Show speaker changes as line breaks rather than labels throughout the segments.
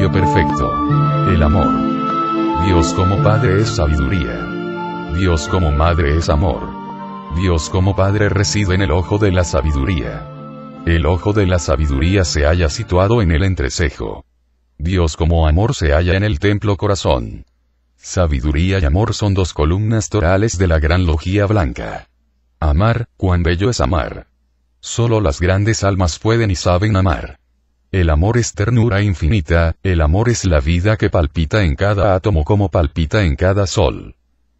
matrimonio perfecto. El amor. Dios como Padre es sabiduría. Dios como Madre es amor. Dios como Padre reside en el ojo de la sabiduría. El ojo de la sabiduría se halla situado en el entrecejo. Dios como amor se halla en el templo corazón. Sabiduría y amor son dos columnas torales de la gran logía blanca. Amar, cuán bello es amar. Solo las grandes almas pueden y saben amar. El amor es ternura infinita, el amor es la vida que palpita en cada átomo como palpita en cada sol.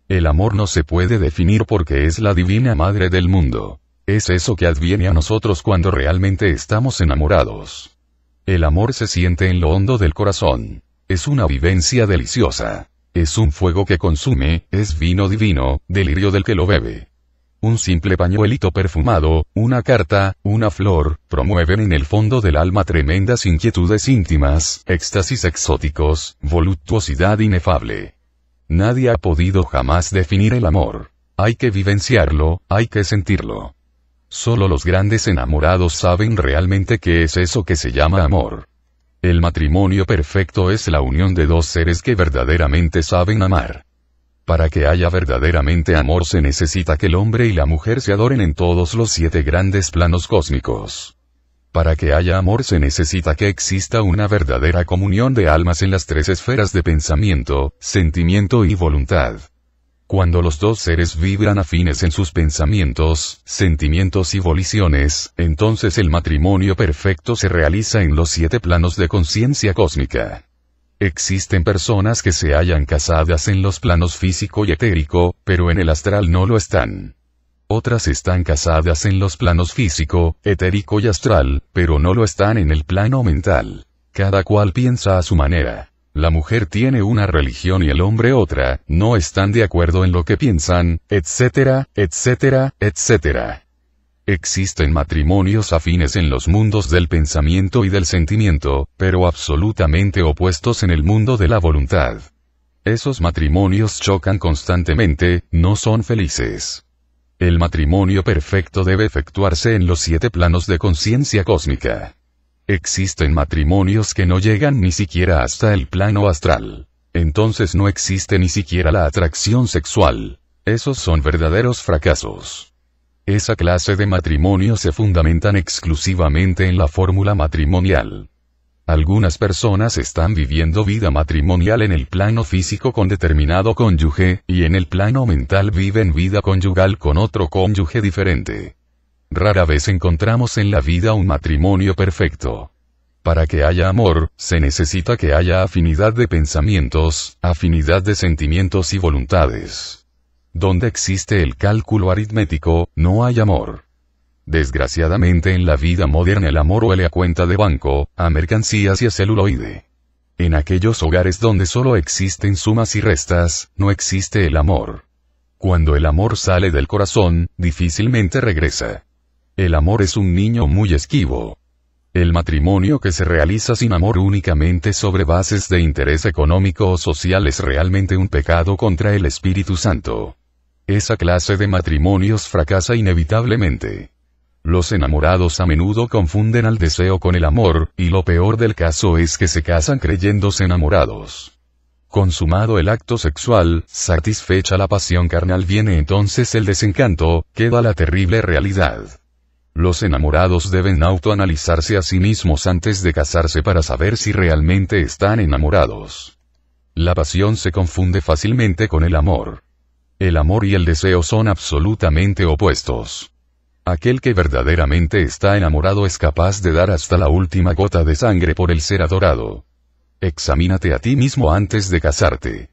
El amor no se puede definir porque es la divina madre del mundo. Es eso que adviene a nosotros cuando realmente estamos enamorados. El amor se siente en lo hondo del corazón. Es una vivencia deliciosa. Es un fuego que consume, es vino divino, delirio del que lo bebe. Un simple pañuelito perfumado, una carta, una flor, promueven en el fondo del alma tremendas inquietudes íntimas, éxtasis exóticos, voluptuosidad inefable. Nadie ha podido jamás definir el amor. Hay que vivenciarlo, hay que sentirlo. Solo los grandes enamorados saben realmente qué es eso que se llama amor. El matrimonio perfecto es la unión de dos seres que verdaderamente saben amar. Para que haya verdaderamente amor se necesita que el hombre y la mujer se adoren en todos los 7 grandes planos cósmicos. Para que haya amor se necesita que exista una verdadera comunión de almas en las 3 esferas de pensamiento, sentimiento y voluntad. Cuando los dos seres vibran afines en sus pensamientos, sentimientos y voliciones, entonces el matrimonio perfecto se realiza en los 7 planos de conciencia cósmica. Existen personas que se hallan casadas en los planos físico y etérico, pero en el astral no lo están. Otras están casadas en los planos físico, etérico y astral, pero no lo están en el plano mental. Cada cual piensa a su manera. La mujer tiene una religión y el hombre otra, no están de acuerdo en lo que piensan, etcétera, etcétera, etcétera. Existen matrimonios afines en los mundos del pensamiento y del sentimiento, pero absolutamente opuestos en el mundo de la voluntad. Esos matrimonios chocan constantemente, no son felices. El matrimonio perfecto debe efectuarse en los 7 planos de conciencia cósmica. Existen matrimonios que no llegan ni siquiera hasta el plano astral. Entonces no existe ni siquiera la atracción sexual. Esos son verdaderos fracasos. Esa clase de matrimonios se fundamentan exclusivamente en la fórmula matrimonial. Algunas personas están viviendo vida matrimonial en el plano físico con determinado cónyuge, y en el plano mental viven vida conyugal con otro cónyuge diferente. Rara vez encontramos en la vida un matrimonio perfecto. Para que haya amor, se necesita que haya afinidad de pensamientos, afinidad de sentimientos y voluntades. Donde existe el cálculo aritmético, no hay amor. Desgraciadamente en la vida moderna el amor huele a cuenta de banco, a mercancías y a celuloide. En aquellos hogares donde solo existen sumas y restas, no existe el amor. Cuando el amor sale del corazón, difícilmente regresa. El amor es un niño muy esquivo. El matrimonio que se realiza sin amor únicamente sobre bases de interés económico o social es realmente un pecado contra el Espíritu Santo. Esa clase de matrimonios fracasa inevitablemente. Los enamorados a menudo confunden al deseo con el amor, y lo peor del caso es que se casan creyéndose enamorados. Consumado el acto sexual, satisfecha la pasión carnal, viene entonces el desencanto, queda la terrible realidad. Los enamorados deben autoanalizarse a sí mismos antes de casarse para saber si realmente están enamorados. La pasión se confunde fácilmente con el amor. El amor y el deseo son absolutamente opuestos. Aquel que verdaderamente está enamorado es capaz de dar hasta la última gota de sangre por el ser adorado. Examínate a ti mismo antes de casarte.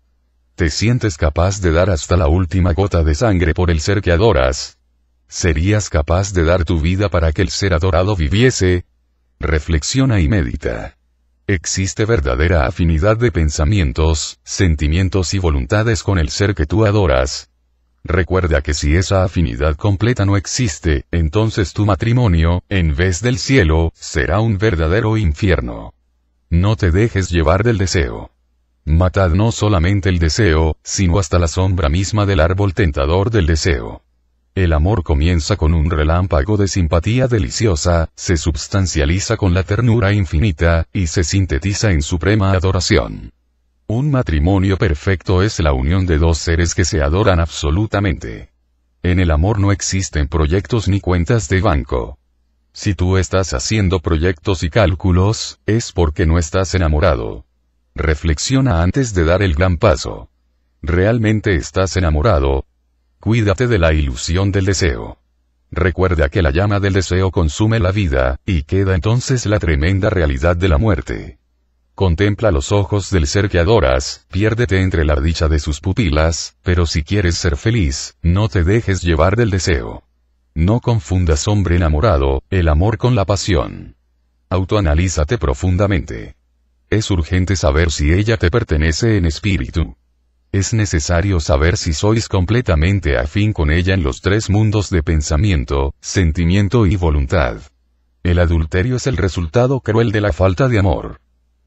¿Te sientes capaz de dar hasta la última gota de sangre por el ser que adoras? ¿Serías capaz de dar tu vida para que el ser adorado viviese? Reflexiona y medita. ¿Existe verdadera afinidad de pensamientos, sentimientos y voluntades con el ser que tú adoras? Recuerda que si esa afinidad completa no existe, entonces tu matrimonio, en vez del cielo, será un verdadero infierno. No te dejes llevar del deseo. Matad no solamente el deseo, sino hasta la sombra misma del árbol tentador del deseo. El amor comienza con un relámpago de simpatía deliciosa, se substancializa con la ternura infinita, y se sintetiza en suprema adoración. Un matrimonio perfecto es la unión de dos seres que se adoran absolutamente. En el amor no existen proyectos ni cuentas de banco. Si tú estás haciendo proyectos y cálculos, es porque no estás enamorado. Reflexiona antes de dar el gran paso. ¿Realmente estás enamorado? Cuídate de la ilusión del deseo. Recuerda que la llama del deseo consume la vida, y queda entonces la tremenda realidad de la muerte. Contempla los ojos del ser que adoras, piérdete entre la dicha de sus pupilas, pero si quieres ser feliz, no te dejes llevar del deseo. No confundas hombre enamorado, el amor con la pasión. Autoanalízate profundamente. Es urgente saber si ella te pertenece en espíritu. Es necesario saber si sois completamente afín con ella en los tres mundos de pensamiento, sentimiento y voluntad. El adulterio es el resultado cruel de la falta de amor.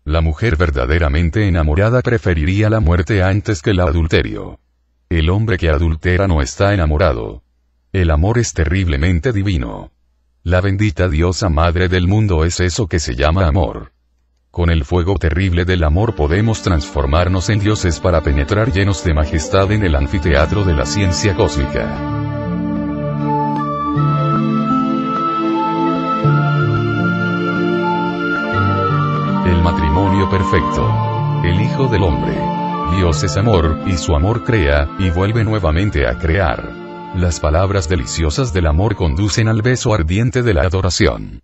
La mujer verdaderamente enamorada preferiría la muerte antes que el adulterio. El hombre que adultera no está enamorado. El amor es terriblemente divino. La bendita diosa madre del mundo es eso que se llama amor. Con el fuego terrible del amor podemos transformarnos en dioses para penetrar llenos de majestad en el anfiteatro de la ciencia cósmica. El matrimonio perfecto. El Hijo del Hombre. Dios es amor, y su amor crea, y vuelve nuevamente a crear. Las palabras deliciosas del amor conducen al beso ardiente de la adoración.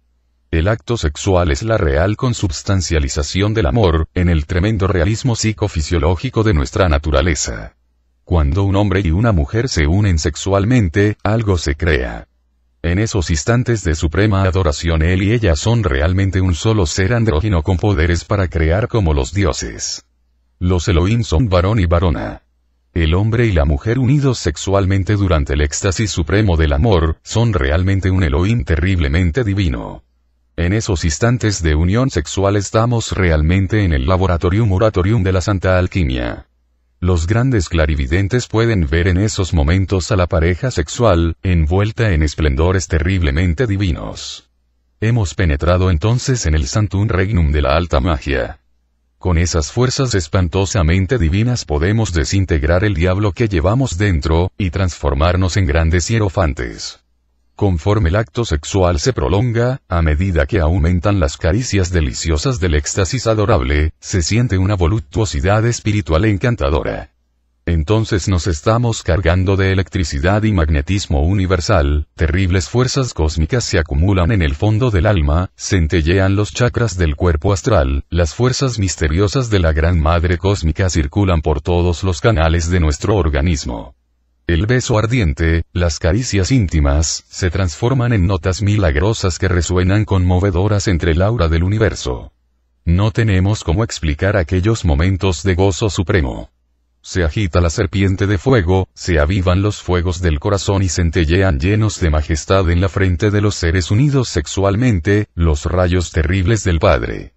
El acto sexual es la real consubstancialización del amor, en el tremendo realismo psicofisiológico de nuestra naturaleza. Cuando un hombre y una mujer se unen sexualmente, algo se crea. En esos instantes de suprema adoración él y ella son realmente un solo ser andrógino con poderes para crear como los dioses. Los Elohim son varón y varona. El hombre y la mujer unidos sexualmente durante el éxtasis supremo del amor, son realmente un Elohim terriblemente divino. En esos instantes de unión sexual estamos realmente en el laboratorium oratorium de la Santa Alquimia. Los grandes clarividentes pueden ver en esos momentos a la pareja sexual, envuelta en esplendores terriblemente divinos. Hemos penetrado entonces en el Santum Regnum de la alta magia. Con esas fuerzas espantosamente divinas podemos desintegrar el diablo que llevamos dentro, y transformarnos en grandes hierofantes. Conforme el acto sexual se prolonga, a medida que aumentan las caricias deliciosas del éxtasis adorable, se siente una voluptuosidad espiritual encantadora. Entonces nos estamos cargando de electricidad y magnetismo universal, terribles fuerzas cósmicas se acumulan en el fondo del alma, centellean los chakras del cuerpo astral, las fuerzas misteriosas de la Gran Madre Cósmica circulan por todos los canales de nuestro organismo. El beso ardiente, las caricias íntimas, se transforman en notas milagrosas que resuenan conmovedoras entre el aura del universo. No tenemos cómo explicar aquellos momentos de gozo supremo. Se agita la serpiente de fuego, se avivan los fuegos del corazón y centellean llenos de majestad en la frente de los seres unidos sexualmente, los rayos terribles del Padre.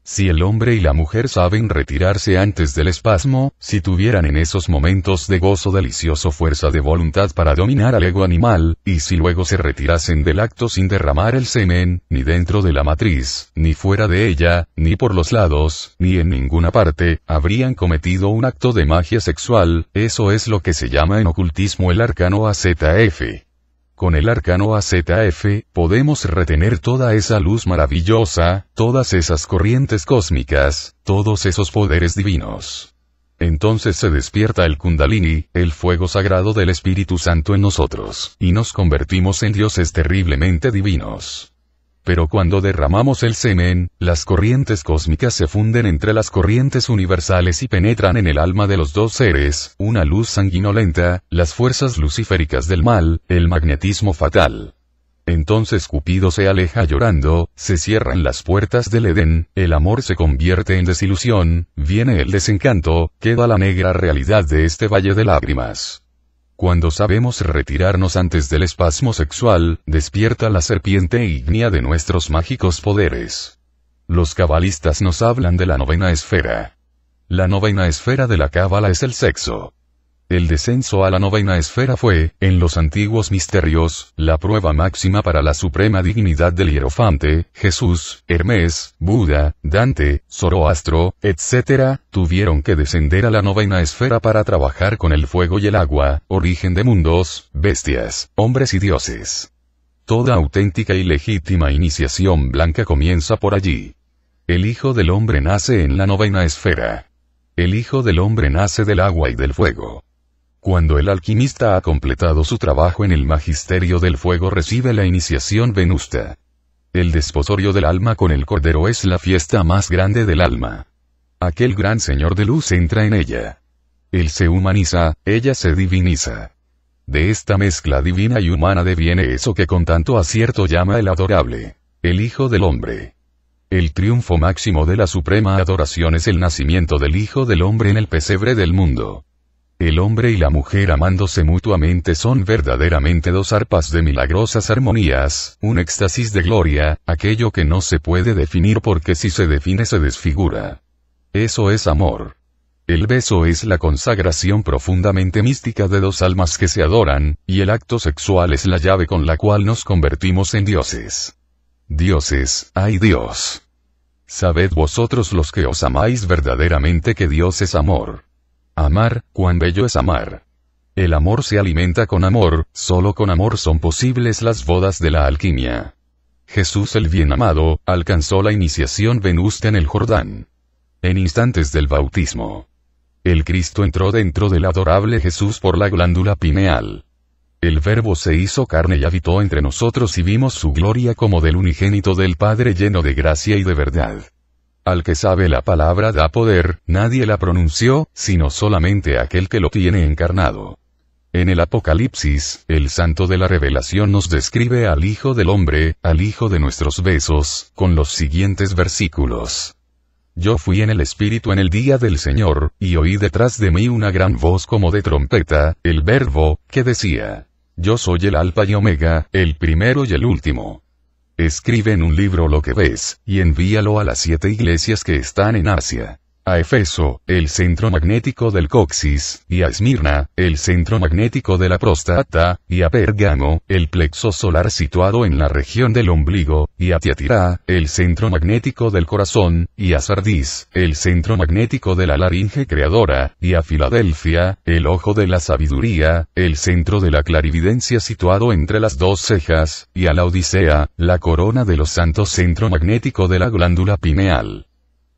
Si el hombre y la mujer saben retirarse antes del espasmo, si tuvieran en esos momentos de gozo delicioso fuerza de voluntad para dominar al ego animal, y si luego se retirasen del acto sin derramar el semen, ni dentro de la matriz, ni fuera de ella, ni por los lados, ni en ninguna parte, habrían cometido un acto de magia sexual, eso es lo que se llama en ocultismo el arcano AZF. Con el arcano AZF, podemos retener toda esa luz maravillosa, todas esas corrientes cósmicas, todos esos poderes divinos. Entonces se despierta el Kundalini, el fuego sagrado del Espíritu Santo en nosotros, y nos convertimos en dioses terriblemente divinos. Pero cuando derramamos el semen, las corrientes cósmicas se funden entre las corrientes universales y penetran en el alma de los dos seres, una luz sanguinolenta, las fuerzas luciféricas del mal, el magnetismo fatal. Entonces Cupido se aleja llorando, se cierran las puertas del Edén, el amor se convierte en desilusión, viene el desencanto, queda la negra realidad de este valle de lágrimas. Cuando sabemos retirarnos antes del espasmo sexual, despierta la serpiente ígnea de nuestros mágicos poderes. Los cabalistas nos hablan de la novena esfera. La novena esfera de la cábala es el sexo. El descenso a la novena esfera fue, en los antiguos misterios, la prueba máxima para la suprema dignidad del hierofante. Jesús, Hermes, Buda, Dante, Zoroastro, etc., tuvieron que descender a la novena esfera para trabajar con el fuego y el agua, origen de mundos, bestias, hombres y dioses. Toda auténtica y legítima iniciación blanca comienza por allí. El Hijo del Hombre nace en la novena esfera. El Hijo del Hombre nace del agua y del fuego. Cuando el alquimista ha completado su trabajo en el magisterio del fuego, recibe la iniciación venusta. El desposorio del alma con el Cordero es la fiesta más grande del alma. Aquel gran Señor de luz entra en ella. Él se humaniza, ella se diviniza. De esta mezcla divina y humana deviene eso que con tanto acierto llama el adorable, el Hijo del Hombre. El triunfo máximo de la suprema adoración es el nacimiento del Hijo del Hombre en el pesebre del mundo. El hombre y la mujer amándose mutuamente son verdaderamente dos arpas de milagrosas armonías, un éxtasis de gloria, aquello que no se puede definir porque si se define se desfigura. Eso es amor. El beso es la consagración profundamente mística de dos almas que se adoran, y el acto sexual es la llave con la cual nos convertimos en dioses. Dioses, ¡ay Dios! Sabed vosotros los que os amáis verdaderamente que Dios es amor. Amar, cuán bello es amar. El amor se alimenta con amor, solo con amor son posibles las bodas de la alquimia. Jesús el bien amado, alcanzó la iniciación venusta en el Jordán. En instantes del bautismo. El Cristo entró dentro del adorable Jesús por la glándula pineal. El Verbo se hizo carne y habitó entre nosotros y vimos su gloria como del unigénito del Padre lleno de gracia y de verdad. Al que sabe la palabra da poder, nadie la pronunció, sino solamente aquel que lo tiene encarnado. En el Apocalipsis, el santo de la revelación nos describe al Hijo del Hombre, al Hijo de nuestros besos, con los siguientes versículos. Yo fui en el Espíritu en el día del Señor, y oí detrás de mí una gran voz como de trompeta, el Verbo, que decía, Yo soy el Alfa y Omega, el primero y el último. Escribe en un libro lo que ves, y envíalo a las 7 iglesias que están en Asia. A Efeso, el centro magnético del coxis, y a Esmirna, el centro magnético de la próstata, y a Pérgamo, el plexo solar situado en la región del ombligo, y a Tiatira, el centro magnético del corazón, y a Sardis, el centro magnético de la laringe creadora, y a Filadelfia, el ojo de la sabiduría, el centro de la clarividencia situado entre las dos cejas, y a la Odisea, la corona de los santos centro magnético de la glándula pineal.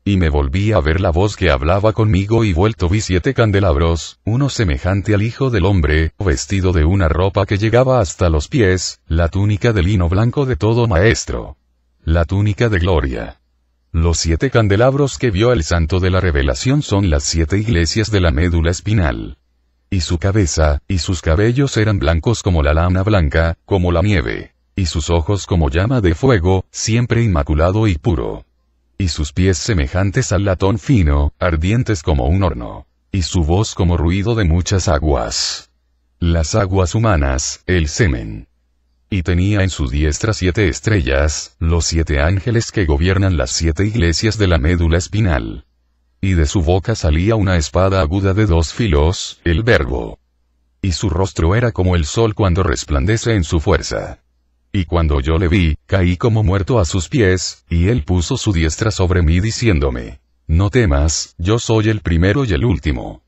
Y me volví a ver la voz que hablaba conmigo y vuelto vi 7 candelabros, uno semejante al Hijo del Hombre, vestido de una ropa que llegaba hasta los pies, la túnica de lino blanco de todo maestro. La túnica de gloria. Los 7 candelabros que vio el santo de la revelación son las 7 iglesias de la médula espinal. Y su cabeza, y sus cabellos eran blancos como la lana blanca, como la nieve. Y sus ojos como llama de fuego, siempre inmaculado y puro. Y sus pies semejantes al latón fino, ardientes como un horno. Y su voz como ruido de muchas aguas. Las aguas humanas, el semen. Y tenía en su diestra 7 estrellas, los 7 ángeles que gobiernan las 7 iglesias de la médula espinal. Y de su boca salía una espada aguda de 2 filos, el Verbo. Y su rostro era como el sol cuando resplandece en su fuerza. Y cuando yo le vi, caí como muerto a sus pies, y él puso su diestra sobre mí diciéndome, No temas, yo soy el primero y el último.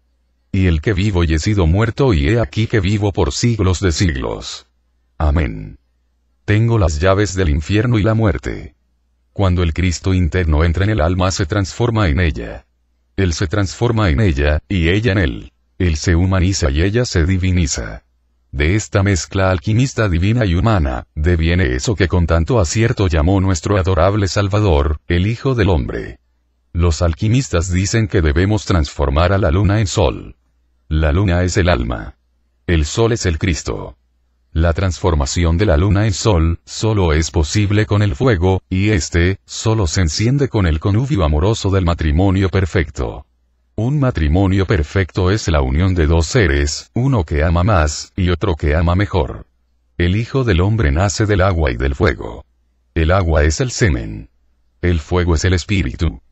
Y el que vivo y he sido muerto y he aquí que vivo por siglos de siglos. Amén. Tengo las llaves del infierno y la muerte. Cuando el Cristo interno entra en el alma se transforma en ella. Él se transforma en ella, y ella en él. Él se humaniza y ella se diviniza. De esta mezcla alquimista divina y humana, deviene eso que con tanto acierto llamó nuestro adorable Salvador, el Hijo del Hombre. Los alquimistas dicen que debemos transformar a la luna en sol. La luna es el alma. El sol es el Cristo. La transformación de la luna en sol, solo es posible con el fuego, y este, solo se enciende con el connubio amoroso del matrimonio perfecto. Un matrimonio perfecto es la unión de 2 seres, uno que ama más, y otro que ama mejor. El Hijo del Hombre nace del agua y del fuego. El agua es el semen. El fuego es el espíritu.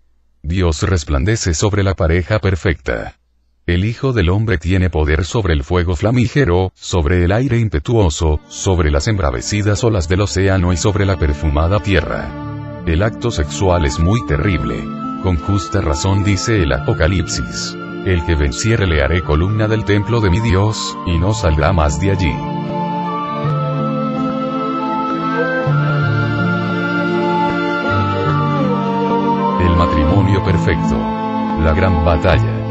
Dios resplandece sobre la pareja perfecta. El Hijo del Hombre tiene poder sobre el fuego flamígero, sobre el aire impetuoso, sobre las embravecidas olas del océano y sobre la perfumada tierra. El acto sexual es muy terrible. Con justa razón dice el Apocalipsis: el que venciere le haré columna del templo de mi Dios, y no saldrá más de allí. El matrimonio perfecto. La gran batalla.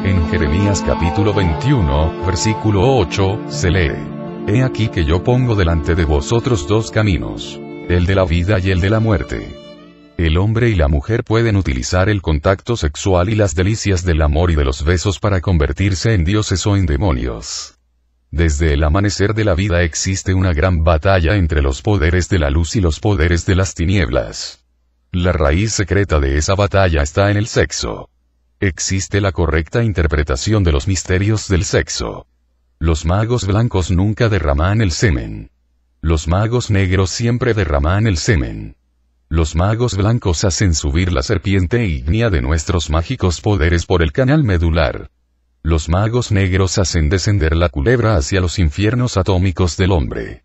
En Jeremías capítulo 21, versículo 8, se lee: He aquí que yo pongo delante de vosotros dos caminos, el de la vida y el de la muerte. El hombre y la mujer pueden utilizar el contacto sexual y las delicias del amor y de los besos para convertirse en dioses o en demonios. Desde el amanecer de la vida existe una gran batalla entre los poderes de la luz y los poderes de las tinieblas. La raíz secreta de esa batalla está en el sexo. Existe la correcta interpretación de los misterios del sexo. Los magos blancos nunca derraman el semen. Los magos negros siempre derraman el semen. Los magos blancos hacen subir la serpiente ígnea de nuestros mágicos poderes por el canal medular. Los magos negros hacen descender la culebra hacia los infiernos atómicos del hombre.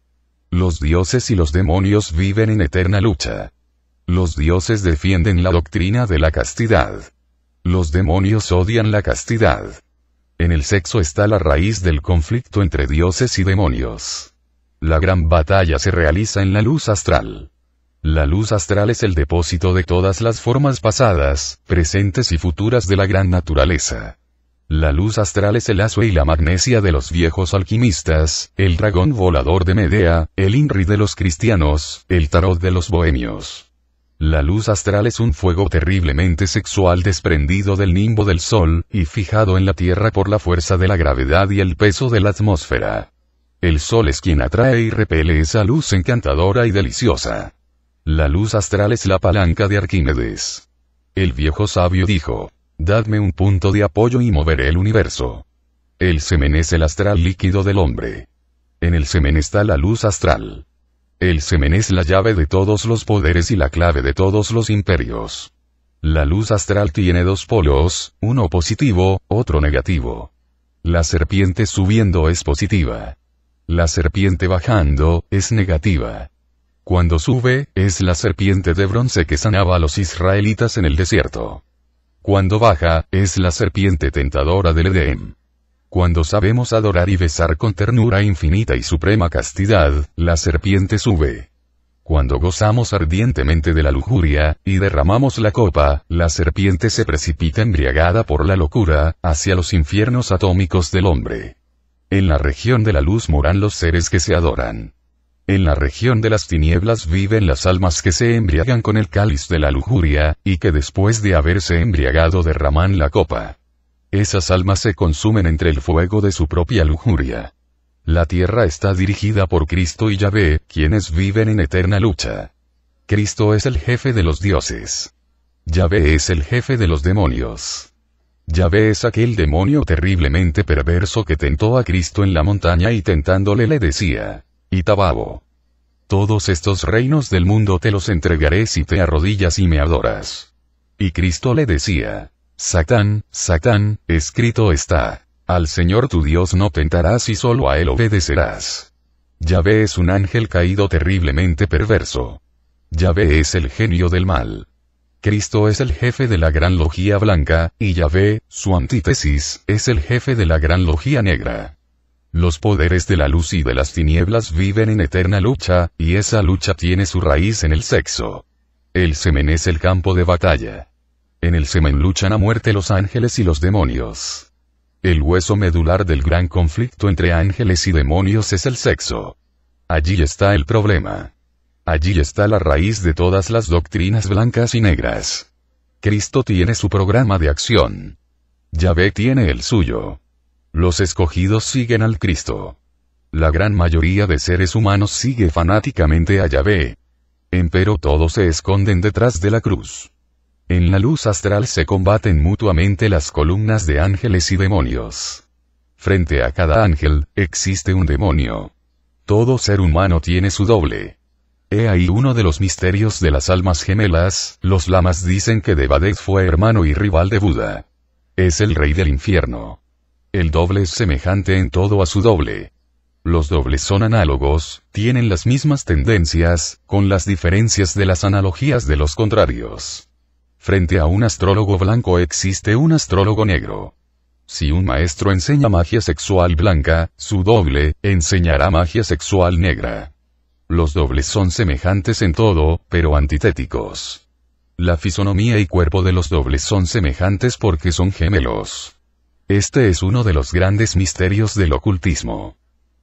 Los dioses y los demonios viven en eterna lucha. Los dioses defienden la doctrina de la castidad. Los demonios odian la castidad. En el sexo está la raíz del conflicto entre dioses y demonios. La gran batalla se realiza en la luz astral. La luz astral es el depósito de todas las formas pasadas, presentes y futuras de la gran naturaleza. La luz astral es el lazo y la magnesia de los viejos alquimistas, el dragón volador de Medea, el INRI de los cristianos, el tarot de los bohemios. La luz astral es un fuego terriblemente sexual desprendido del nimbo del sol, y fijado en la tierra por la fuerza de la gravedad y el peso de la atmósfera. El sol es quien atrae y repele esa luz encantadora y deliciosa. La luz astral es la palanca de Arquímedes. El viejo sabio dijo: dadme un punto de apoyo y moveré el universo. El semen es el astral líquido del hombre. En el semen está la luz astral. El semen es la llave de todos los poderes y la clave de todos los imperios. La luz astral tiene dos polos, uno positivo, otro negativo. La serpiente subiendo es positiva. La serpiente bajando, es negativa. Cuando sube, es la serpiente de bronce que sanaba a los israelitas en el desierto. Cuando baja, es la serpiente tentadora del Edén. Cuando sabemos adorar y besar con ternura infinita y suprema castidad, la serpiente sube. Cuando gozamos ardientemente de la lujuria, y derramamos la copa, la serpiente se precipita embriagada por la locura, hacia los infiernos atómicos del hombre. En la región de la luz moran los seres que se adoran. En la región de las tinieblas viven las almas que se embriagan con el cáliz de la lujuria, y que después de haberse embriagado derraman la copa. Esas almas se consumen entre el fuego de su propia lujuria. La tierra está dirigida por Cristo y Yahvé, quienes viven en eterna lucha. Cristo es el jefe de los dioses. Yahvé es el jefe de los demonios. Yahvé es aquel demonio terriblemente perverso que tentó a Cristo en la montaña y tentándole le decía: Itababo, todos estos reinos del mundo te los entregaré si te arrodillas y me adoras. Y Cristo le decía: Satán, Satán, escrito está: al Señor tu Dios no tentarás y solo a Él obedecerás. Yahvé es un ángel caído terriblemente perverso. Yahvé es el genio del mal. Cristo es el jefe de la gran logía blanca, y Yahvé, su antítesis, es el jefe de la gran logía negra. Los poderes de la luz y de las tinieblas viven en eterna lucha, y esa lucha tiene su raíz en el sexo. El semen es el campo de batalla. En el semen luchan a muerte los ángeles y los demonios. El hueso medular del gran conflicto entre ángeles y demonios es el sexo. Allí está el problema. Allí está la raíz de todas las doctrinas blancas y negras. Cristo tiene su programa de acción. Yahvé tiene el suyo. Los escogidos siguen al Cristo. La gran mayoría de seres humanos sigue fanáticamente a Yahvé. Empero todos se esconden detrás de la cruz. En la luz astral se combaten mutuamente las columnas de ángeles y demonios. Frente a cada ángel, existe un demonio. Todo ser humano tiene su doble. He ahí uno de los misterios de las almas gemelas. Los lamas dicen que Devadeth fue hermano y rival de Buda. Es el rey del infierno. El doble es semejante en todo a su doble. Los dobles son análogos, tienen las mismas tendencias, con las diferencias de las analogías de los contrarios. Frente a un astrólogo blanco existe un astrólogo negro. Si un maestro enseña magia sexual blanca, su doble, enseñará magia sexual negra. Los dobles son semejantes en todo, pero antitéticos. La fisonomía y cuerpo de los dobles son semejantes porque son gemelos. Este es uno de los grandes misterios del ocultismo.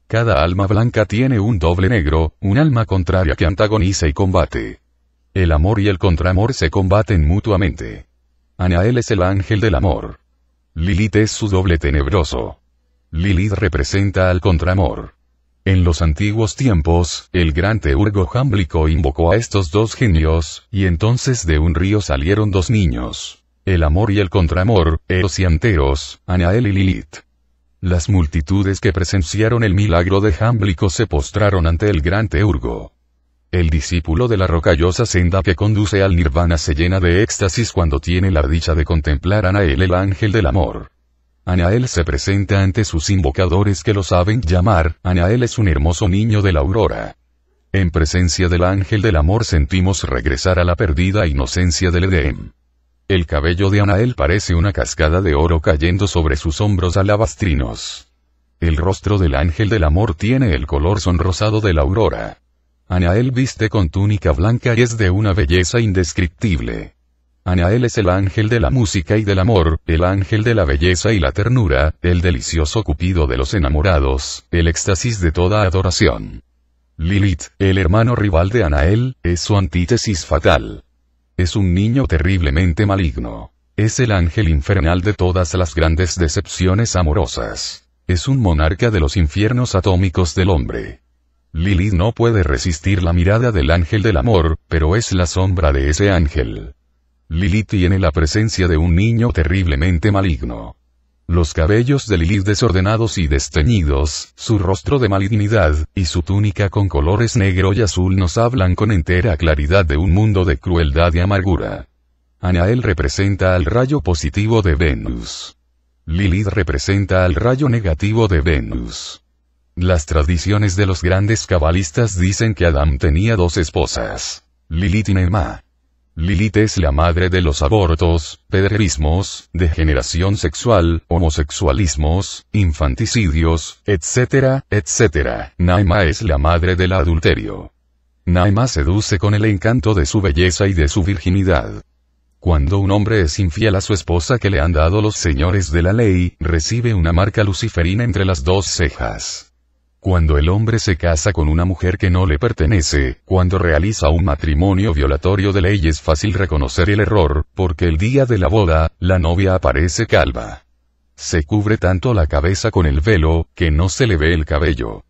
Cada alma blanca tiene un doble negro, un alma contraria que antagoniza y combate. El amor y el contraamor se combaten mutuamente. Anael es el ángel del amor. Lilith es su doble tenebroso. Lilith representa al contraamor. En los antiguos tiempos, el gran teurgo Jámblico invocó a estos dos genios, y entonces de un río salieron dos niños. El amor y el contraamor, Eros y Anteros, Anael y Lilith. Las multitudes que presenciaron el milagro de Jámblico se postraron ante el gran teurgo. El discípulo de la rocallosa senda que conduce al nirvana se llena de éxtasis cuando tiene la dicha de contemplar a Anael, el ángel del amor. Anael se presenta ante sus invocadores que lo saben llamar. Anael es un hermoso niño de la aurora. En presencia del ángel del amor sentimos regresar a la perdida inocencia del Edén. El cabello de Anael parece una cascada de oro cayendo sobre sus hombros alabastrinos. El rostro del ángel del amor tiene el color sonrosado de la aurora. Anael viste con túnica blanca y es de una belleza indescriptible. Anael es el ángel de la música y del amor, el ángel de la belleza y la ternura, el delicioso cupido de los enamorados, el éxtasis de toda adoración. Lilith, el hermano rival de Anael, es su antítesis fatal. Es un niño terriblemente maligno. Es el ángel infernal de todas las grandes decepciones amorosas. Es un monarca de los infiernos atómicos del hombre. Lilith no puede resistir la mirada del ángel del amor, pero es la sombra de ese ángel. Lilith tiene la presencia de un niño terriblemente maligno. Los cabellos de Lilith desordenados y desteñidos, su rostro de malignidad, y su túnica con colores negro y azul nos hablan con entera claridad de un mundo de crueldad y amargura. Anael representa al rayo positivo de Venus. Lilith representa al rayo negativo de Venus. Las tradiciones de los grandes cabalistas dicen que Adán tenía dos esposas, Lilith y Nema. Lilith es la madre de los abortos, pedrerismos, degeneración sexual, homosexualismos, infanticidios, etc., etc. Naima es la madre del adulterio. Naima seduce con el encanto de su belleza y de su virginidad. Cuando un hombre es infiel a su esposa que le han dado los señores de la ley, recibe una marca luciferina entre las dos cejas. Cuando el hombre se casa con una mujer que no le pertenece, cuando realiza un matrimonio violatorio de ley es fácil reconocer el error, porque el día de la boda, la novia aparece calva. Se cubre tanto la cabeza con el velo, que no se le ve el cabello.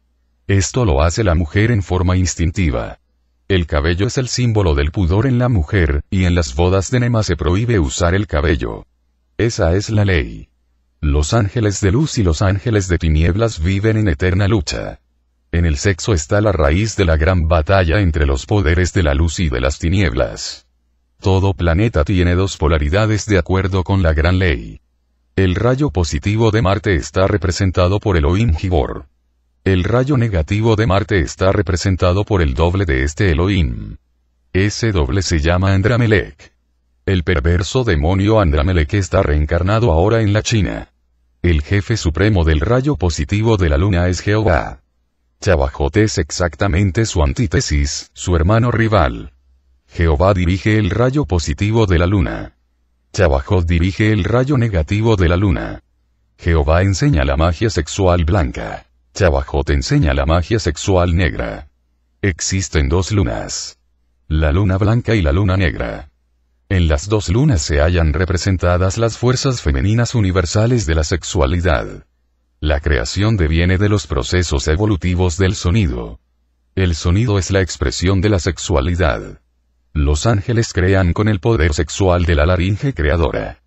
Esto lo hace la mujer en forma instintiva. El cabello es el símbolo del pudor en la mujer, y en las bodas de Nema se prohíbe usar el cabello. Esa es la ley. Los ángeles de luz y los ángeles de tinieblas viven en eterna lucha. En el sexo está la raíz de la gran batalla entre los poderes de la luz y de las tinieblas. Todo planeta tiene dos polaridades de acuerdo con la gran ley. El rayo positivo de Marte está representado por Elohim Gibor. El rayo negativo de Marte está representado por el doble de este Elohim. Ese doble se llama Andramelech. El perverso demonio Andramelech está reencarnado ahora en la China. El jefe supremo del rayo positivo de la luna es Jehová. Chavajot es exactamente su antítesis, su hermano rival. Jehová dirige el rayo positivo de la luna. Chavajot dirige el rayo negativo de la luna. Jehová enseña la magia sexual blanca. Chavajot enseña la magia sexual negra. Existen dos lunas. La luna blanca y la luna negra. En las dos lunas se hallan representadas las fuerzas femeninas universales de la sexualidad. La creación deviene de los procesos evolutivos del sonido. El sonido es la expresión de la sexualidad. Los ángeles crean con el poder sexual de la laringe creadora.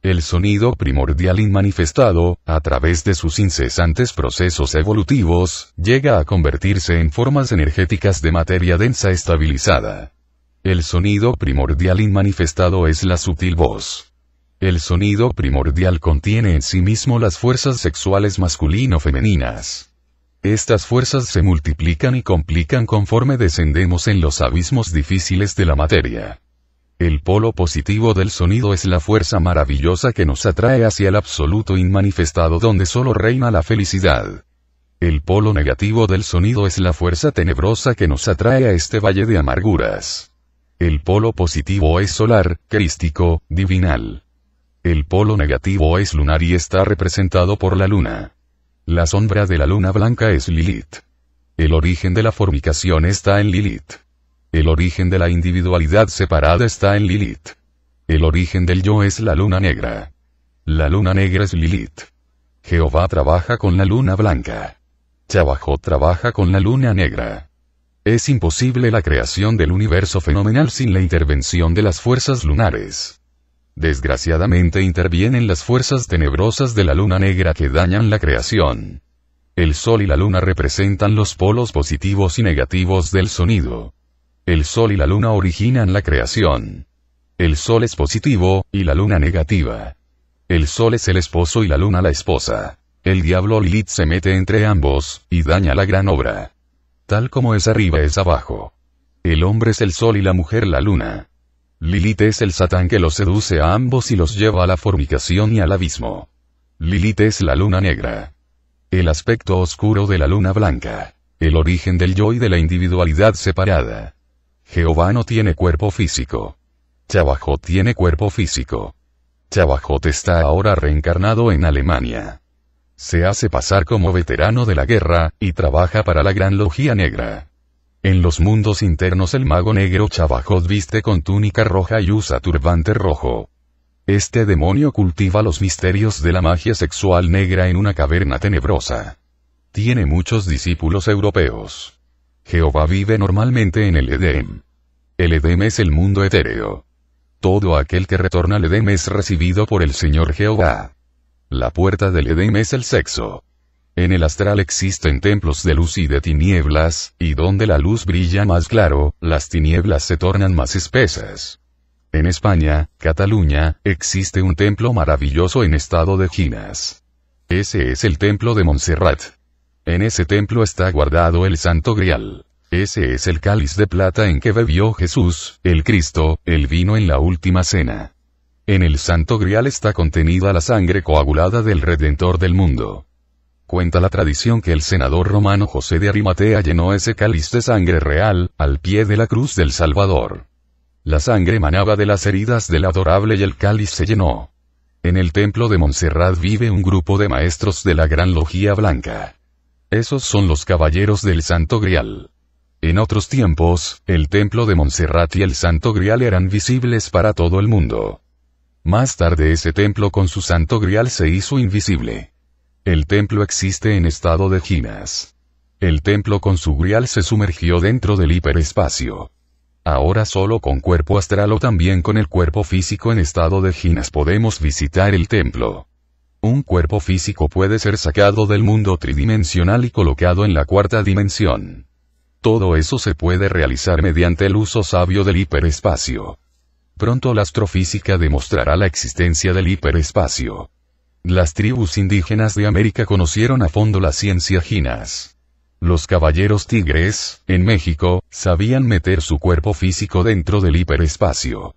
El sonido primordial inmanifestado, a través de sus incesantes procesos evolutivos, llega a convertirse en formas energéticas de materia densa estabilizada. El sonido primordial inmanifestado es la sutil voz. El sonido primordial contiene en sí mismo las fuerzas sexuales masculino-femeninas. Estas fuerzas se multiplican y complican conforme descendemos en los abismos difíciles de la materia. El polo positivo del sonido es la fuerza maravillosa que nos atrae hacia el absoluto inmanifestado donde solo reina la felicidad. El polo negativo del sonido es la fuerza tenebrosa que nos atrae a este valle de amarguras. El polo positivo es solar, crístico, divinal. El polo negativo es lunar y está representado por la luna. La sombra de la luna blanca es Lilith. El origen de la fornicación está en Lilith. El origen de la individualidad separada está en Lilith. El origen del yo es la luna negra. La luna negra es Lilith. Jehová trabaja con la luna blanca. Chavajot trabaja con la luna negra. Es imposible la creación del universo fenomenal sin la intervención de las fuerzas lunares. Desgraciadamente intervienen las fuerzas tenebrosas de la luna negra que dañan la creación. El sol y la luna representan los polos positivos y negativos del sonido. El sol y la luna originan la creación. El sol es positivo, y la luna negativa. El sol es el esposo y la luna la esposa. El diablo Lilith se mete entre ambos, y daña la gran obra. Tal como es arriba es abajo. El hombre es el sol y la mujer la luna. Lilith es el Satán que los seduce a ambos y los lleva a la fornicación y al abismo. Lilith es la luna negra. El aspecto oscuro de la luna blanca. El origen del yo y de la individualidad separada. Jehová no tiene cuerpo físico. Chavajot tiene cuerpo físico. Chavajot está ahora reencarnado en Alemania. Se hace pasar como veterano de la guerra, y trabaja para la Gran Logia Negra. En los mundos internos el mago negro Chavajot viste con túnica roja y usa turbante rojo. Este demonio cultiva los misterios de la magia sexual negra en una caverna tenebrosa. Tiene muchos discípulos europeos. Jehová vive normalmente en el Edén. El Edén es el mundo etéreo. Todo aquel que retorna al Edén es recibido por el Señor Jehová. La puerta del Edén es el sexo. En el astral existen templos de luz y de tinieblas, y donde la luz brilla más claro, las tinieblas se tornan más espesas. En España, Cataluña, existe un templo maravilloso en estado de ginas. Ese es el templo de Montserrat. En ese templo está guardado el Santo Grial. Ese es el cáliz de plata en que bebió Jesús, el Cristo, el vino en la última cena. En el Santo Grial está contenida la sangre coagulada del Redentor del mundo. Cuenta la tradición que el senador romano José de Arimatea llenó ese cáliz de sangre real, al pie de la cruz del Salvador. La sangre manaba de las heridas del adorable y el cáliz se llenó. En el templo de Montserrat vive un grupo de maestros de la Gran Logia Blanca. Esos son los caballeros del Santo Grial. En otros tiempos, el templo de Montserrat y el Santo Grial eran visibles para todo el mundo. Más tarde ese templo con su Santo Grial se hizo invisible. El templo existe en estado de ginas. El templo con su Grial se sumergió dentro del hiperespacio. Ahora solo con cuerpo astral o también con el cuerpo físico en estado de ginas podemos visitar el templo. Un cuerpo físico puede ser sacado del mundo tridimensional y colocado en la cuarta dimensión. Todo eso se puede realizar mediante el uso sabio del hiperespacio. Pronto la astrofísica demostrará la existencia del hiperespacio. Las tribus indígenas de América conocieron a fondo la ciencia ginas. Los caballeros tigres, en México, sabían meter su cuerpo físico dentro del hiperespacio.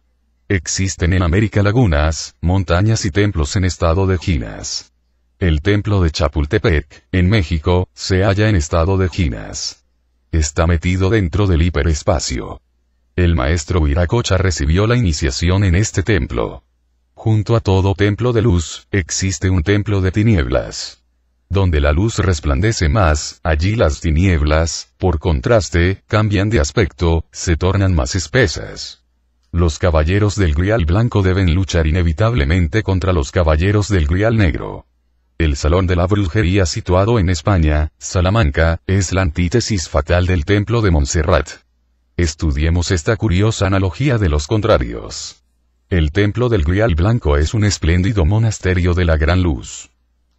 Existen en América lagunas, montañas y templos en estado de ginas. El templo de Chapultepec, en México, se halla en estado de ginas. Está metido dentro del hiperespacio. El maestro Viracocha recibió la iniciación en este templo. Junto a todo templo de luz, existe un templo de tinieblas. Donde la luz resplandece más, allí las tinieblas, por contraste, cambian de aspecto, se tornan más espesas. Los caballeros del Grial blanco deben luchar inevitablemente contra los caballeros del Grial negro. El Salón de la Brujería situado en España, Salamanca, es la antítesis fatal del templo de Montserrat. Estudiemos esta curiosa analogía de los contrarios. El templo del Grial blanco es un espléndido monasterio de la gran luz.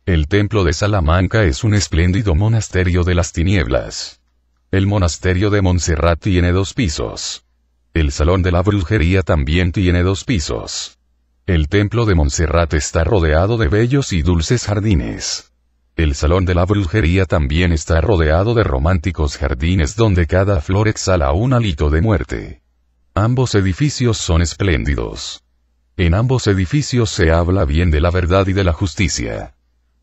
El templo de Salamanca es un espléndido monasterio de las tinieblas. El monasterio de Montserrat tiene 2 pisos. El Salón de la Brujería también tiene 2 pisos. El templo de Montserrat está rodeado de bellos y dulces jardines. El salón de la brujería también está rodeado de románticos jardines donde cada flor exhala un hálito de muerte. Ambos edificios son espléndidos. En ambos edificios se habla bien de la verdad y de la justicia.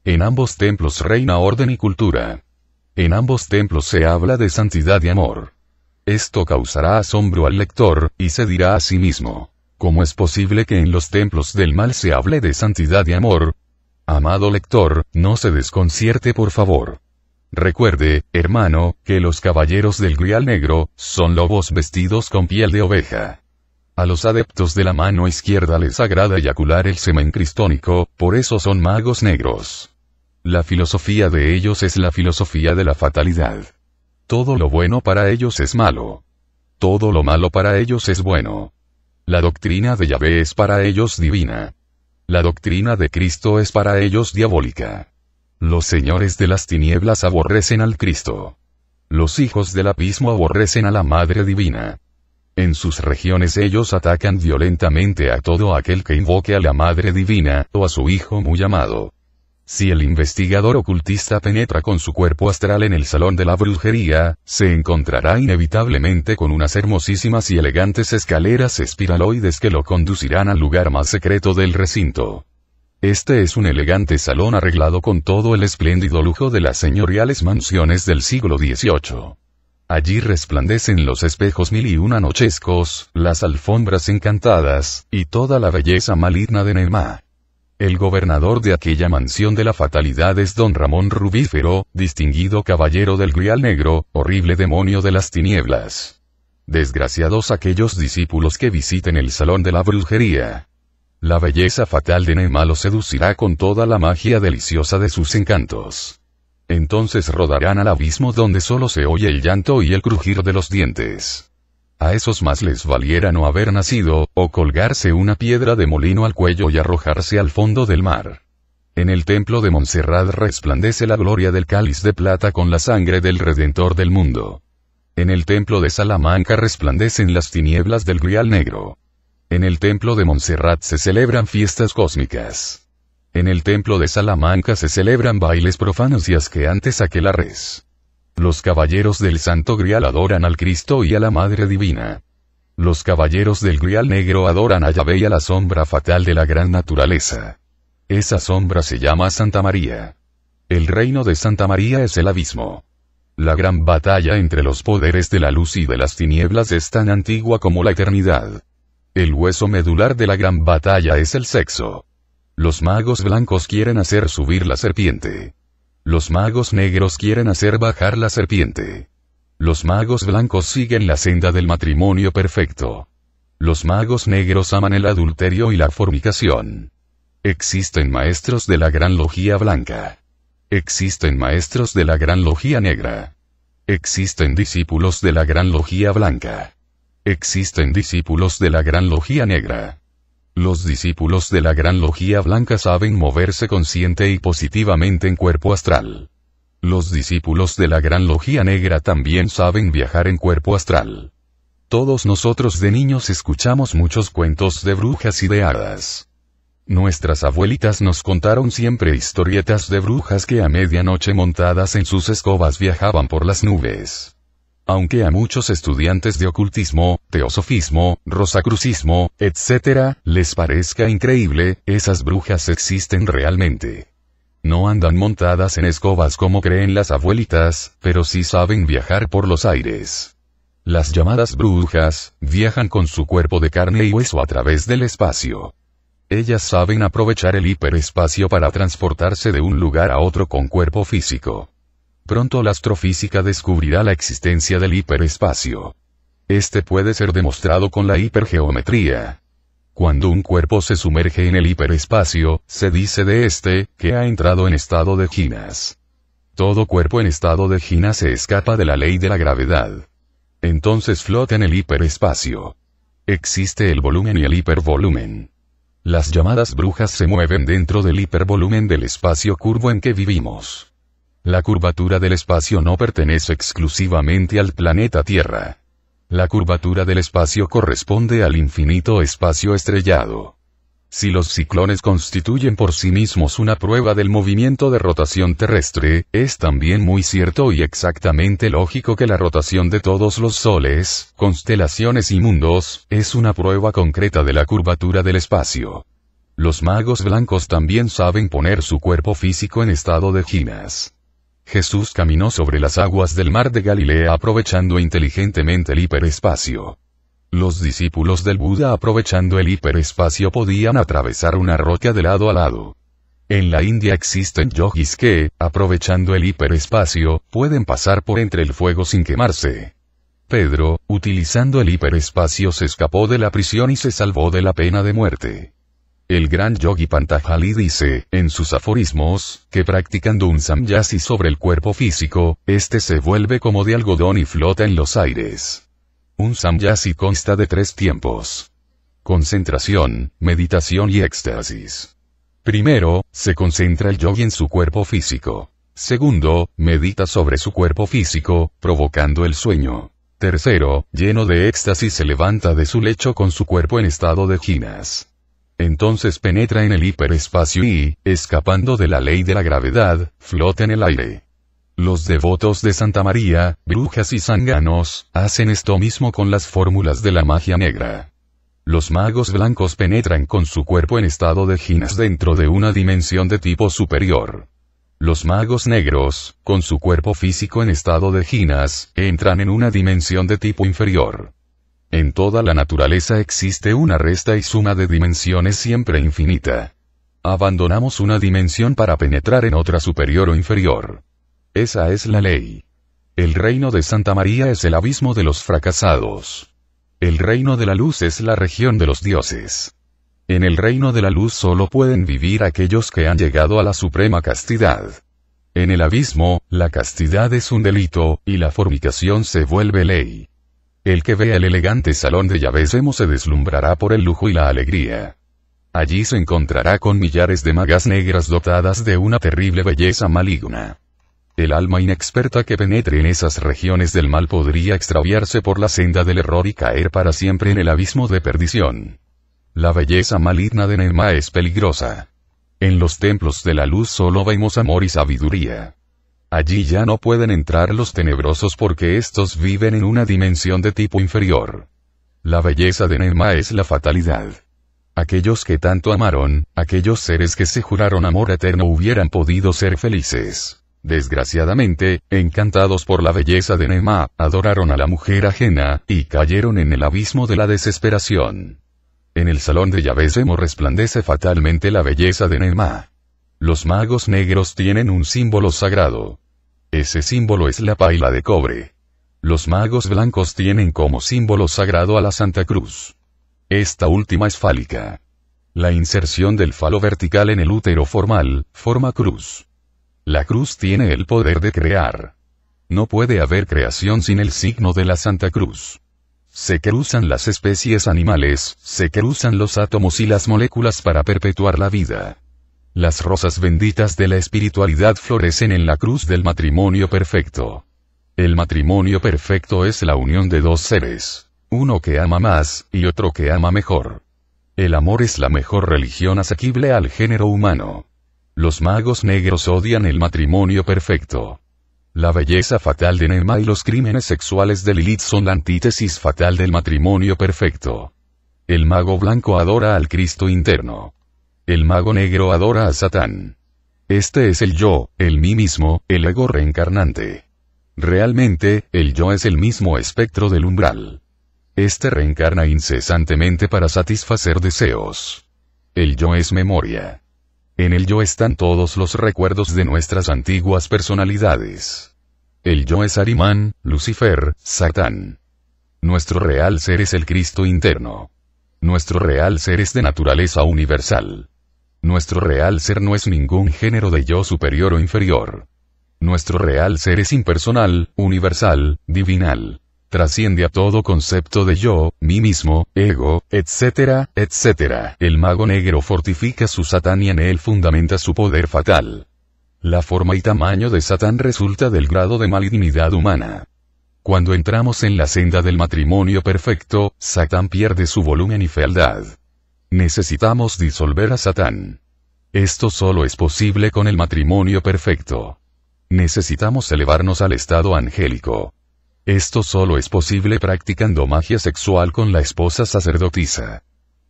En ambos templos reina orden y cultura. En ambos templos se habla de santidad y amor. Esto causará asombro al lector, y se dirá a sí mismo: ¿cómo es posible que en los templos del mal se hable de santidad y amor? Amado lector, no se desconcierte por favor. Recuerde, hermano, que los caballeros del Grial Negro son lobos vestidos con piel de oveja. A los adeptos de la mano izquierda les agrada eyacular el semen cristónico, por eso son magos negros. La filosofía de ellos es la filosofía de la fatalidad. Todo lo bueno para ellos es malo. Todo lo malo para ellos es bueno. La doctrina de Yahvé es para ellos divina. La doctrina de Cristo es para ellos diabólica. Los señores de las tinieblas aborrecen al Cristo. Los hijos del abismo aborrecen a la Madre Divina. En sus regiones ellos atacan violentamente a todo aquel que invoque a la Madre Divina, o a su Hijo muy amado. Si el investigador ocultista penetra con su cuerpo astral en el salón de la brujería, se encontrará inevitablemente con unas hermosísimas y elegantes escaleras espiraloides que lo conducirán al lugar más secreto del recinto. Este es un elegante salón arreglado con todo el espléndido lujo de las señoriales mansiones del siglo XVIII. Allí resplandecen los espejos mil y una nochescos, las alfombras encantadas, y toda la belleza maligna de Nemá. El gobernador de aquella mansión de la fatalidad es don Ramón Rubífero, distinguido caballero del Grial Negro, horrible demonio de las tinieblas. Desgraciados aquellos discípulos que visiten el salón de la brujería. La belleza fatal de Nemá los seducirá con toda la magia deliciosa de sus encantos. Entonces rodarán al abismo donde solo se oye el llanto y el crujir de los dientes. A esos más les valiera no haber nacido, o colgarse una piedra de molino al cuello y arrojarse al fondo del mar. En el templo de Montserrat resplandece la gloria del cáliz de plata con la sangre del Redentor del mundo. En el templo de Salamanca resplandecen las tinieblas del Grial Negro. En el templo de Montserrat se celebran fiestas cósmicas. En el templo de Salamanca se celebran bailes profanos y asqueantes aquelarres. Los caballeros del Santo Grial adoran al Cristo y a la Madre Divina. Los caballeros del Grial Negro adoran a Yahvé y a la sombra fatal de la gran naturaleza. Esa sombra se llama Santa María. El reino de Santa María es el abismo. La gran batalla entre los poderes de la luz y de las tinieblas es tan antigua como la eternidad. El hueso medular de la gran batalla es el sexo. Los magos blancos quieren hacer subir la serpiente. Los magos negros quieren hacer bajar la serpiente. Los magos blancos siguen la senda del matrimonio perfecto. Los magos negros aman el adulterio y la fornicación. Existen maestros de la gran logía blanca. Existen maestros de la gran logía negra. Existen discípulos de la gran logía blanca. Existen discípulos de la gran logía negra. Los discípulos de la gran logía blanca saben moverse consciente y positivamente en cuerpo astral. Los discípulos de la gran logía negra también saben viajar en cuerpo astral. Todos nosotros de niños escuchamos muchos cuentos de brujas y de hadas. Nuestras abuelitas nos contaron siempre historietas de brujas que a medianoche montadas en sus escobas viajaban por las nubes. Aunque a muchos estudiantes de ocultismo, teosofismo, rosacrucismo, etc., les parezca increíble, esas brujas existen realmente. No andan montadas en escobas como creen las abuelitas, pero sí saben viajar por los aires. Las llamadas brujas, viajan con su cuerpo de carne y hueso a través del espacio. Ellas saben aprovechar el hiperespacio para transportarse de un lugar a otro con cuerpo físico. Pronto la astrofísica descubrirá la existencia del hiperespacio. Este puede ser demostrado con la hipergeometría. Cuando un cuerpo se sumerge en el hiperespacio, se dice de este, que ha entrado en estado de ginas. Todo cuerpo en estado de ginas se escapa de la ley de la gravedad. Entonces flota en el hiperespacio. Existe el volumen y el hipervolumen. Las llamadas brujas se mueven dentro del hipervolumen del espacio curvo en que vivimos. La curvatura del espacio no pertenece exclusivamente al planeta Tierra. La curvatura del espacio corresponde al infinito espacio estrellado. Si los ciclones constituyen por sí mismos una prueba del movimiento de rotación terrestre, es también muy cierto y exactamente lógico que la rotación de todos los soles, constelaciones y mundos, es una prueba concreta de la curvatura del espacio. Los magos blancos también saben poner su cuerpo físico en estado de ginas. Jesús caminó sobre las aguas del mar de Galilea aprovechando inteligentemente el hiperespacio. Los discípulos del Buda aprovechando el hiperespacio podían atravesar una roca de lado a lado. En la India existen yogis que, aprovechando el hiperespacio, pueden pasar por entre el fuego sin quemarse. Pedro, utilizando el hiperespacio se escapó de la prisión y se salvó de la pena de muerte. El gran yogi Pantajali dice, en sus aforismos, que practicando un samyasi sobre el cuerpo físico, este se vuelve como de algodón y flota en los aires. Un samyasi consta de 3 tiempos: concentración, meditación y éxtasis. Primero, se concentra el yogi en su cuerpo físico. Segundo, medita sobre su cuerpo físico, provocando el sueño. Tercero, lleno de éxtasis se levanta de su lecho con su cuerpo en estado de jinas. Entonces penetra en el hiperespacio y, escapando de la ley de la gravedad, flota en el aire. Los devotos de Santa María, brujas y zánganos, hacen esto mismo con las fórmulas de la magia negra. Los magos blancos penetran con su cuerpo en estado de jinas dentro de una dimensión de tipo superior. Los magos negros, con su cuerpo físico en estado de jinas, entran en una dimensión de tipo inferior. En toda la naturaleza existe una resta y suma de dimensiones siempre infinita. Abandonamos una dimensión para penetrar en otra superior o inferior. Esa es la ley. El reino de Santa María es el abismo de los fracasados. El reino de la luz es la región de los dioses. En el reino de la luz solo pueden vivir aquellos que han llegado a la suprema castidad. En el abismo, la castidad es un delito, y la fornicación se vuelve ley. El que vea el elegante salón de Yabesemo se deslumbrará por el lujo y la alegría. Allí se encontrará con millares de magas negras dotadas de una terrible belleza maligna. El alma inexperta que penetre en esas regiones del mal podría extraviarse por la senda del error y caer para siempre en el abismo de perdición. La belleza maligna de Nema es peligrosa. En los templos de la luz solo vemos amor y sabiduría. Allí ya no pueden entrar los tenebrosos porque estos viven en una dimensión de tipo inferior. La belleza de Nema es la fatalidad. Aquellos que tanto amaron, aquellos seres que se juraron amor eterno hubieran podido ser felices. Desgraciadamente, encantados por la belleza de Nema, adoraron a la mujer ajena, y cayeron en el abismo de la desesperación. En el salón de Yabesemo resplandece fatalmente la belleza de Nema. Los magos negros tienen un símbolo sagrado. Ese símbolo es la paila de cobre. Los magos blancos tienen como símbolo sagrado a la Santa Cruz. Esta última es fálica. La inserción del falo vertical en el útero formal, forma cruz. La cruz tiene el poder de crear. No puede haber creación sin el signo de la Santa Cruz. Se cruzan las especies animales, se cruzan los átomos y las moléculas para perpetuar la vida. Las rosas benditas de la espiritualidad florecen en la cruz del matrimonio perfecto. El matrimonio perfecto es la unión de 2 seres, uno que ama más, y otro que ama mejor. El amor es la mejor religión asequible al género humano. Los magos negros odian el matrimonio perfecto. La belleza fatal de Nema y los crímenes sexuales de Lilith son la antítesis fatal del matrimonio perfecto. El mago blanco adora al Cristo interno. El mago negro adora a Satán. Este es el yo, el mí mismo, el ego reencarnante. Realmente, el yo es el mismo espectro del umbral. Este reencarna incesantemente para satisfacer deseos. El yo es memoria. En el yo están todos los recuerdos de nuestras antiguas personalidades. El yo es Arimán, Lucifer, Satán. Nuestro real ser es el Cristo interno. Nuestro real ser es de naturaleza universal. Nuestro real ser no es ningún género de yo superior o inferior. Nuestro real ser es impersonal, universal, divinal. Trasciende a todo concepto de yo, mí mismo, ego, etcétera, etcétera. El mago negro fortifica su Satán y en él fundamenta su poder fatal. La forma y tamaño de Satán resulta del grado de malignidad humana. Cuando entramos en la senda del matrimonio perfecto, Satán pierde su volumen y fealdad. Necesitamos disolver a Satán. Esto solo es posible con el matrimonio perfecto. Necesitamos elevarnos al estado angélico. Esto solo es posible practicando magia sexual con la esposa sacerdotisa.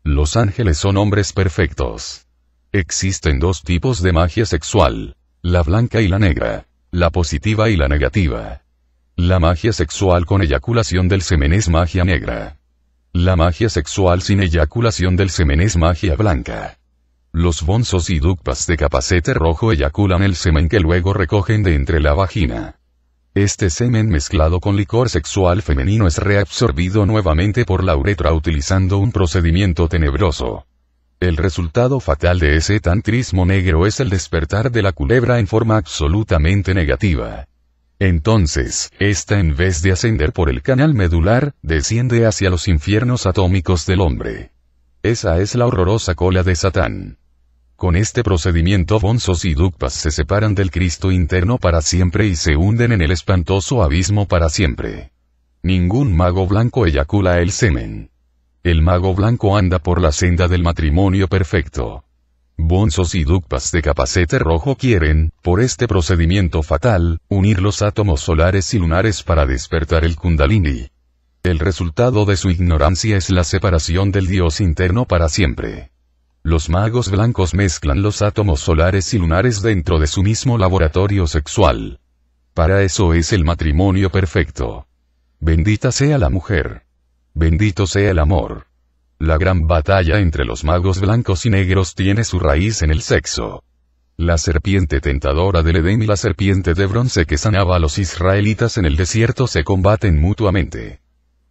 Los ángeles son hombres perfectos. Existen dos tipos de magia sexual: la blanca y la negra, la positiva y la negativa. La magia sexual con eyaculación del semen es magia negra. La magia sexual sin eyaculación del semen es magia blanca. Los bonzos y dukpas de capacete rojo eyaculan el semen que luego recogen de entre la vagina. Este semen mezclado con licor sexual femenino es reabsorbido nuevamente por la uretra utilizando un procedimiento tenebroso. El resultado fatal de ese tantrismo negro es el despertar de la culebra en forma absolutamente negativa. Entonces, esta en vez de ascender por el canal medular, desciende hacia los infiernos atómicos del hombre. Esa es la horrorosa cola de Satán. Con este procedimiento bonzos y dukpas se separan del Cristo interno para siempre y se hunden en el espantoso abismo para siempre. Ningún mago blanco eyacula el semen. El mago blanco anda por la senda del matrimonio perfecto. Bonzos y dukpas de capacete rojo quieren, por este procedimiento fatal, unir los átomos solares y lunares para despertar el Kundalini. El resultado de su ignorancia es la separación del Dios interno para siempre. Los magos blancos mezclan los átomos solares y lunares dentro de su mismo laboratorio sexual. Para eso es el matrimonio perfecto. Bendita sea la mujer. Bendito sea el amor. La gran batalla entre los magos blancos y negros tiene su raíz en el sexo. La serpiente tentadora del Edén y la serpiente de bronce que sanaba a los israelitas en el desierto se combaten mutuamente.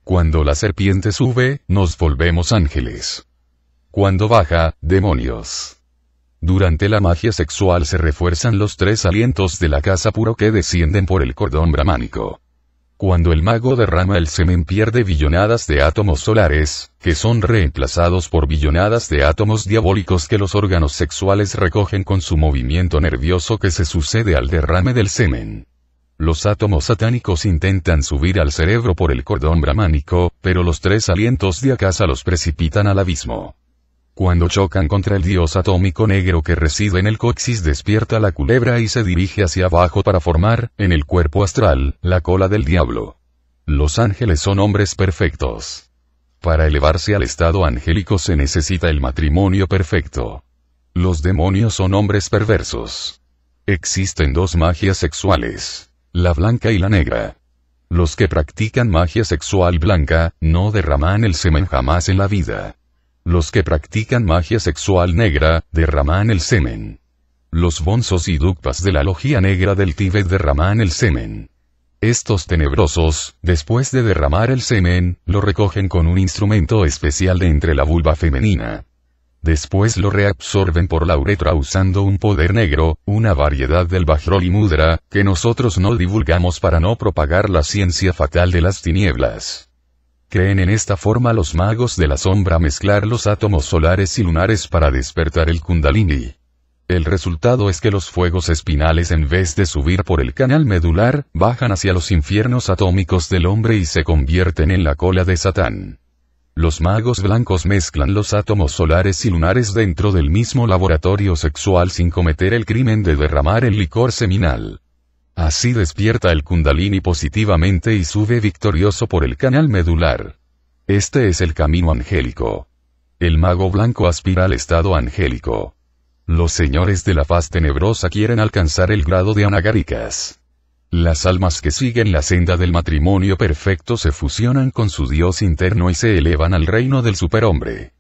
Cuando la serpiente sube, nos volvemos ángeles. Cuando baja, demonios. Durante la magia sexual se refuerzan los tres alientos de la casa puro que descienden por el cordón brahmánico. Cuando el mago derrama el semen pierde billonadas de átomos solares, que son reemplazados por billonadas de átomos diabólicos que los órganos sexuales recogen con su movimiento nervioso que se sucede al derrame del semen. Los átomos satánicos intentan subir al cerebro por el cordón brahmánico, pero los tres alientos de Akasa los precipitan al abismo. Cuando chocan contra el dios atómico negro que reside en el coxis despierta la culebra y se dirige hacia abajo para formar, en el cuerpo astral, la cola del diablo. Los ángeles son hombres perfectos. Para elevarse al estado angélico se necesita el matrimonio perfecto. Los demonios son hombres perversos. Existen dos magias sexuales, la blanca y la negra. Los que practican magia sexual blanca, no derraman el semen jamás en la vida. Los que practican magia sexual negra, derraman el semen. Los bonzos y dukpas de la logia negra del Tíbet derraman el semen. Estos tenebrosos, después de derramar el semen, lo recogen con un instrumento especial de entre la vulva femenina. Después lo reabsorben por la uretra usando un poder negro, una variedad del Vajroli Mudra, que nosotros no divulgamos para no propagar la ciencia fatal de las tinieblas. Creen en esta forma los magos de la sombra mezclar los átomos solares y lunares para despertar el Kundalini. El resultado es que los fuegos espinales en vez de subir por el canal medular, bajan hacia los infiernos atómicos del hombre y se convierten en la cola de Satán. Los magos blancos mezclan los átomos solares y lunares dentro del mismo laboratorio sexual sin cometer el crimen de derramar el licor seminal. Así despierta el Kundalini positivamente y sube victorioso por el canal medular. Este es el camino angélico. El mago blanco aspira al estado angélico. Los señores de la faz tenebrosa quieren alcanzar el grado de anagárikas. Las almas que siguen la senda del matrimonio perfecto se fusionan con su Dios interno y se elevan al reino del superhombre.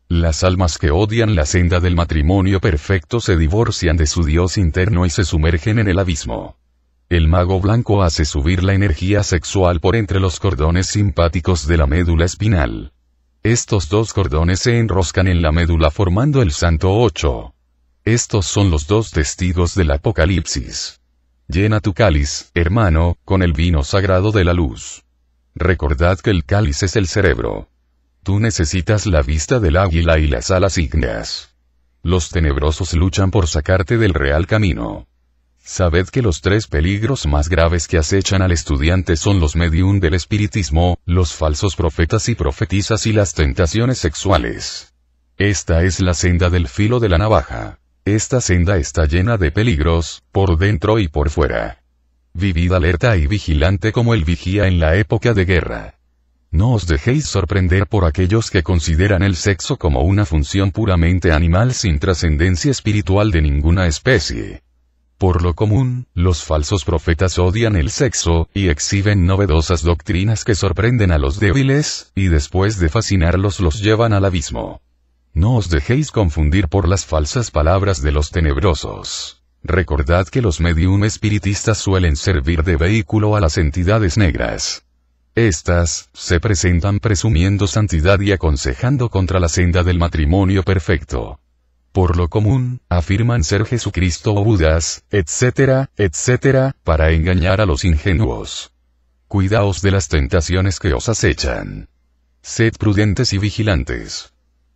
Las almas que odian la senda del matrimonio perfecto se divorcian de su Dios interno y se sumergen en el abismo. El mago blanco hace subir la energía sexual por entre los cordones simpáticos de la médula espinal. Estos dos cordones se enroscan en la médula formando el Santo 8. Estos son los dos testigos del Apocalipsis. Llena tu cáliz, hermano, con el vino sagrado de la luz. Recordad que el cáliz es el cerebro. Tú necesitas la vista del águila y las alas ígneas. Los tenebrosos luchan por sacarte del real camino. Sabed que los tres peligros más graves que acechan al estudiante son los medium del espiritismo, los falsos profetas y profetisas y las tentaciones sexuales. Esta es la senda del filo de la navaja. Esta senda está llena de peligros, por dentro y por fuera. Vivid alerta y vigilante como el vigía en la época de guerra. No os dejéis sorprender por aquellos que consideran el sexo como una función puramente animal sin trascendencia espiritual de ninguna especie. Por lo común, los falsos profetas odian el sexo, y exhiben novedosas doctrinas que sorprenden a los débiles, y después de fascinarlos los llevan al abismo. No os dejéis confundir por las falsas palabras de los tenebrosos. Recordad que los medium espiritistas suelen servir de vehículo a las entidades negras. Estas, se presentan presumiendo santidad y aconsejando contra la senda del matrimonio perfecto. Por lo común, afirman ser Jesucristo o Budas, etcétera, etcétera, para engañar a los ingenuos. Cuidaos de las tentaciones que os acechan. Sed prudentes y vigilantes.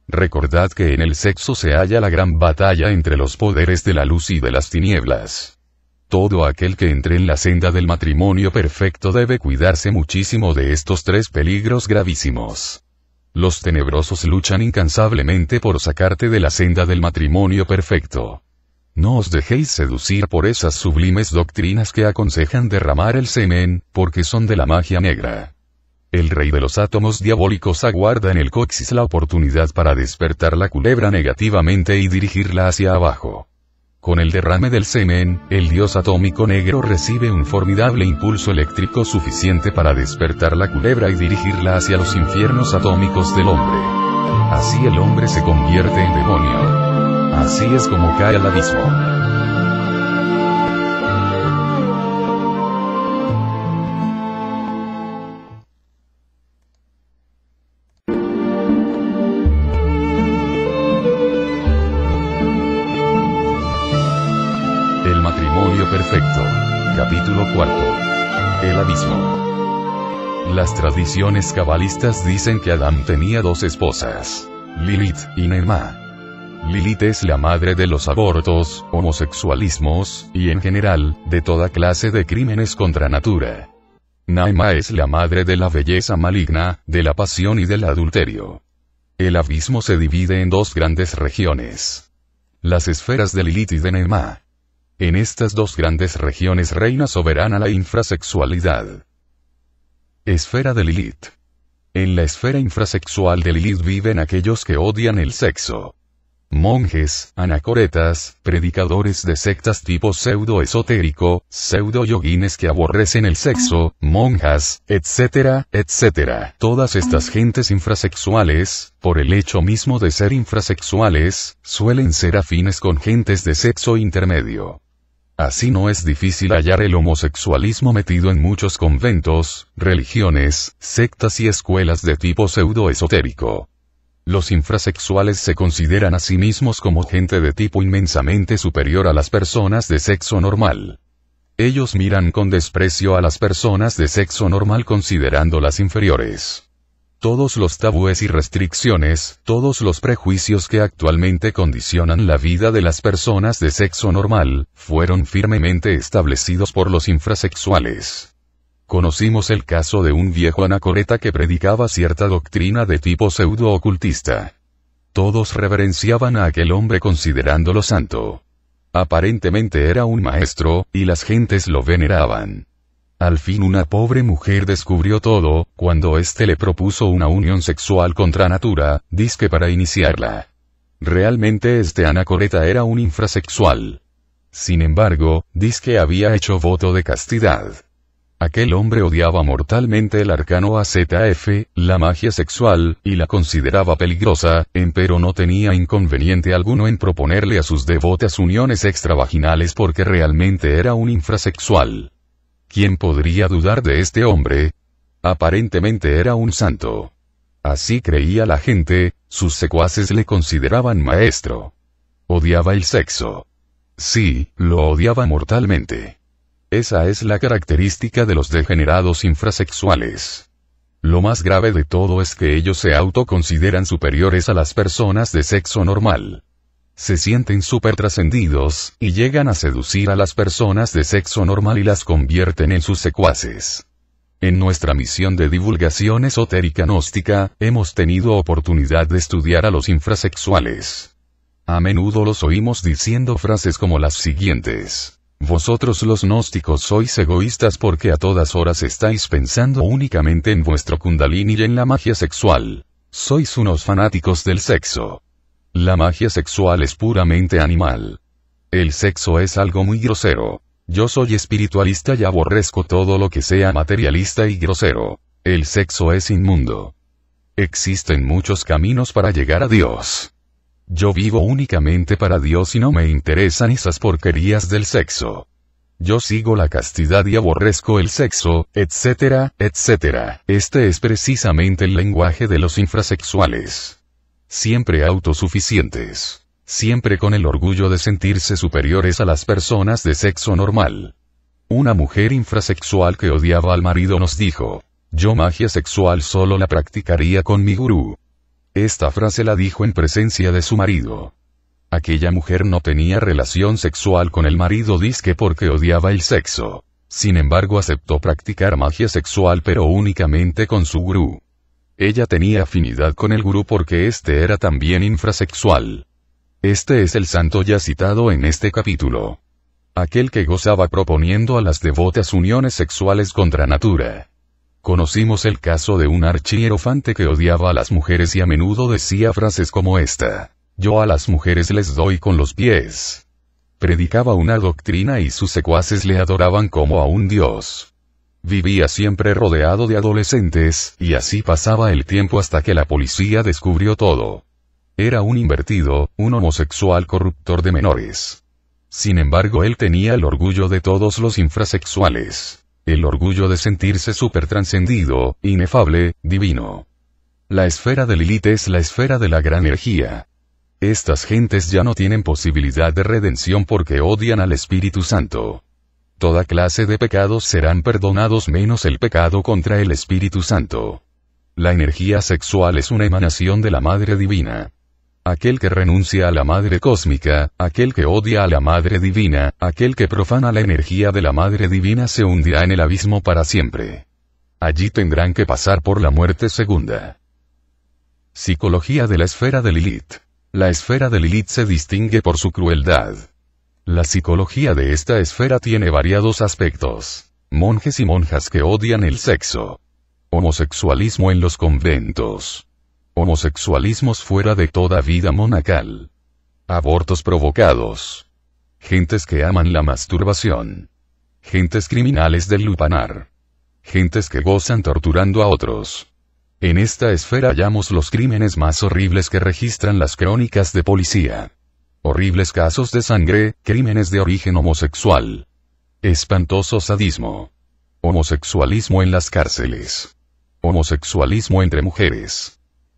Recordad que en el sexo se halla la gran batalla entre los poderes de la luz y de las tinieblas. Todo aquel que entre en la senda del matrimonio perfecto debe cuidarse muchísimo de estos tres peligros gravísimos. Los tenebrosos luchan incansablemente por sacarte de la senda del matrimonio perfecto. No os dejéis seducir por esas sublimes doctrinas que aconsejan derramar el semen, porque son de la magia negra. El rey de los átomos diabólicos aguarda en el coxis la oportunidad para despertar la culebra negativamente y dirigirla hacia abajo. Con el derrame del semen, el dios atómico negro recibe un formidable impulso eléctrico suficiente para despertar la culebra y dirigirla hacia los infiernos atómicos del hombre. Así el hombre se convierte en demonio. Así es como cae al abismo. Perfecto. Capítulo 4. El abismo. Las tradiciones cabalistas dicen que Adán tenía dos esposas, Lilith y Nema. Lilith es la madre de los abortos, homosexualismos, y en general, de toda clase de crímenes contra natura. Nema es la madre de la belleza maligna, de la pasión y del adulterio. El abismo se divide en dos grandes regiones. Las esferas de Lilith y de Nema. En estas dos grandes regiones reina soberana la infrasexualidad. Esfera de Lilith. En la esfera infrasexual de Lilith viven aquellos que odian el sexo. Monjes, anacoretas, predicadores de sectas tipo pseudo-esotérico, pseudo-yoguines que aborrecen el sexo, monjas, etcétera, etcétera. Todas estas gentes infrasexuales, por el hecho mismo de ser infrasexuales, suelen ser afines con gentes de sexo intermedio. Así no es difícil hallar el homosexualismo metido en muchos conventos, religiones, sectas y escuelas de tipo pseudo-esotérico. Los infrasexuales se consideran a sí mismos como gente de tipo inmensamente superior a las personas de sexo normal. Ellos miran con desprecio a las personas de sexo normal considerándolas inferiores. Todos los tabúes y restricciones, todos los prejuicios que actualmente condicionan la vida de las personas de sexo normal, fueron firmemente establecidos por los infrasexuales. Conocimos el caso de un viejo anacoreta que predicaba cierta doctrina de tipo pseudo-ocultista. Todos reverenciaban a aquel hombre considerándolo santo. Aparentemente era un maestro, y las gentes lo veneraban. Al fin una pobre mujer descubrió todo, cuando éste le propuso una unión sexual contra natura, dizque para iniciarla. Realmente este anacoreta era un infrasexual. Sin embargo, dizque había hecho voto de castidad. Aquel hombre odiaba mortalmente el arcano AZF, la magia sexual, y la consideraba peligrosa, empero no tenía inconveniente alguno en proponerle a sus devotas uniones extravaginales porque realmente era un infrasexual. ¿Quién podría dudar de este hombre? Aparentemente era un santo. Así creía la gente, sus secuaces le consideraban maestro. Odiaba el sexo. Sí, lo odiaba mortalmente. Esa es la característica de los degenerados infrasexuales. Lo más grave de todo es que ellos se autoconsideran superiores a las personas de sexo normal. Se sienten supertrascendidos, y llegan a seducir a las personas de sexo normal y las convierten en sus secuaces. En nuestra misión de divulgación esotérica gnóstica, hemos tenido oportunidad de estudiar a los infrasexuales. A menudo los oímos diciendo frases como las siguientes: vosotros los gnósticos sois egoístas porque a todas horas estáis pensando únicamente en vuestro kundalini y en la magia sexual. Sois unos fanáticos del sexo. La magia sexual es puramente animal. El sexo es algo muy grosero. Yo soy espiritualista y aborrezco todo lo que sea materialista y grosero. El sexo es inmundo. Existen muchos caminos para llegar a Dios. Yo vivo únicamente para Dios y no me interesan esas porquerías del sexo. Yo sigo la castidad y aborrezco el sexo, etcétera, etcétera. Este es precisamente el lenguaje de los infrasexuales. Siempre autosuficientes. Siempre con el orgullo de sentirse superiores a las personas de sexo normal. Una mujer infrasexual que odiaba al marido nos dijo: yo magia sexual solo la practicaría con mi gurú. Esta frase la dijo en presencia de su marido. Aquella mujer no tenía relación sexual con el marido dizque porque odiaba el sexo. Sin embargo aceptó practicar magia sexual pero únicamente con su gurú. Ella tenía afinidad con el gurú porque este era también infrasexual. Este es el santo ya citado en este capítulo. Aquel que gozaba proponiendo a las devotas uniones sexuales contra natura. Conocimos el caso de un archihierofante que odiaba a las mujeres y a menudo decía frases como esta: yo a las mujeres les doy con los pies. Predicaba una doctrina y sus secuaces le adoraban como a un dios. Vivía siempre rodeado de adolescentes, y así pasaba el tiempo hasta que la policía descubrió todo. Era un invertido, un homosexual corruptor de menores. Sin embargo él tenía el orgullo de todos los infrasexuales. El orgullo de sentirse supertrascendido, inefable, divino. La esfera de Lilith es la esfera de la gran energía. Estas gentes ya no tienen posibilidad de redención porque odian al Espíritu Santo. Toda clase de pecados serán perdonados menos el pecado contra el Espíritu Santo. La energía sexual es una emanación de la Madre Divina. Aquel que renuncia a la Madre Cósmica, aquel que odia a la Madre Divina, aquel que profana la energía de la Madre Divina se hundirá en el abismo para siempre. Allí tendrán que pasar por la muerte segunda. Psicología de la esfera de Lilith. La esfera de Lilith se distingue por su crueldad. La psicología de esta esfera tiene variados aspectos. Monjes y monjas que odian el sexo. Homosexualismo en los conventos. Homosexualismos fuera de toda vida monacal. Abortos provocados. Gentes que aman la masturbación. Gentes criminales del lupanar. Gentes que gozan torturando a otros. En esta esfera hallamos los crímenes más horribles que registran las crónicas de policía. Horribles casos de sangre, crímenes de origen homosexual. Espantoso sadismo. Homosexualismo en las cárceles. Homosexualismo entre mujeres.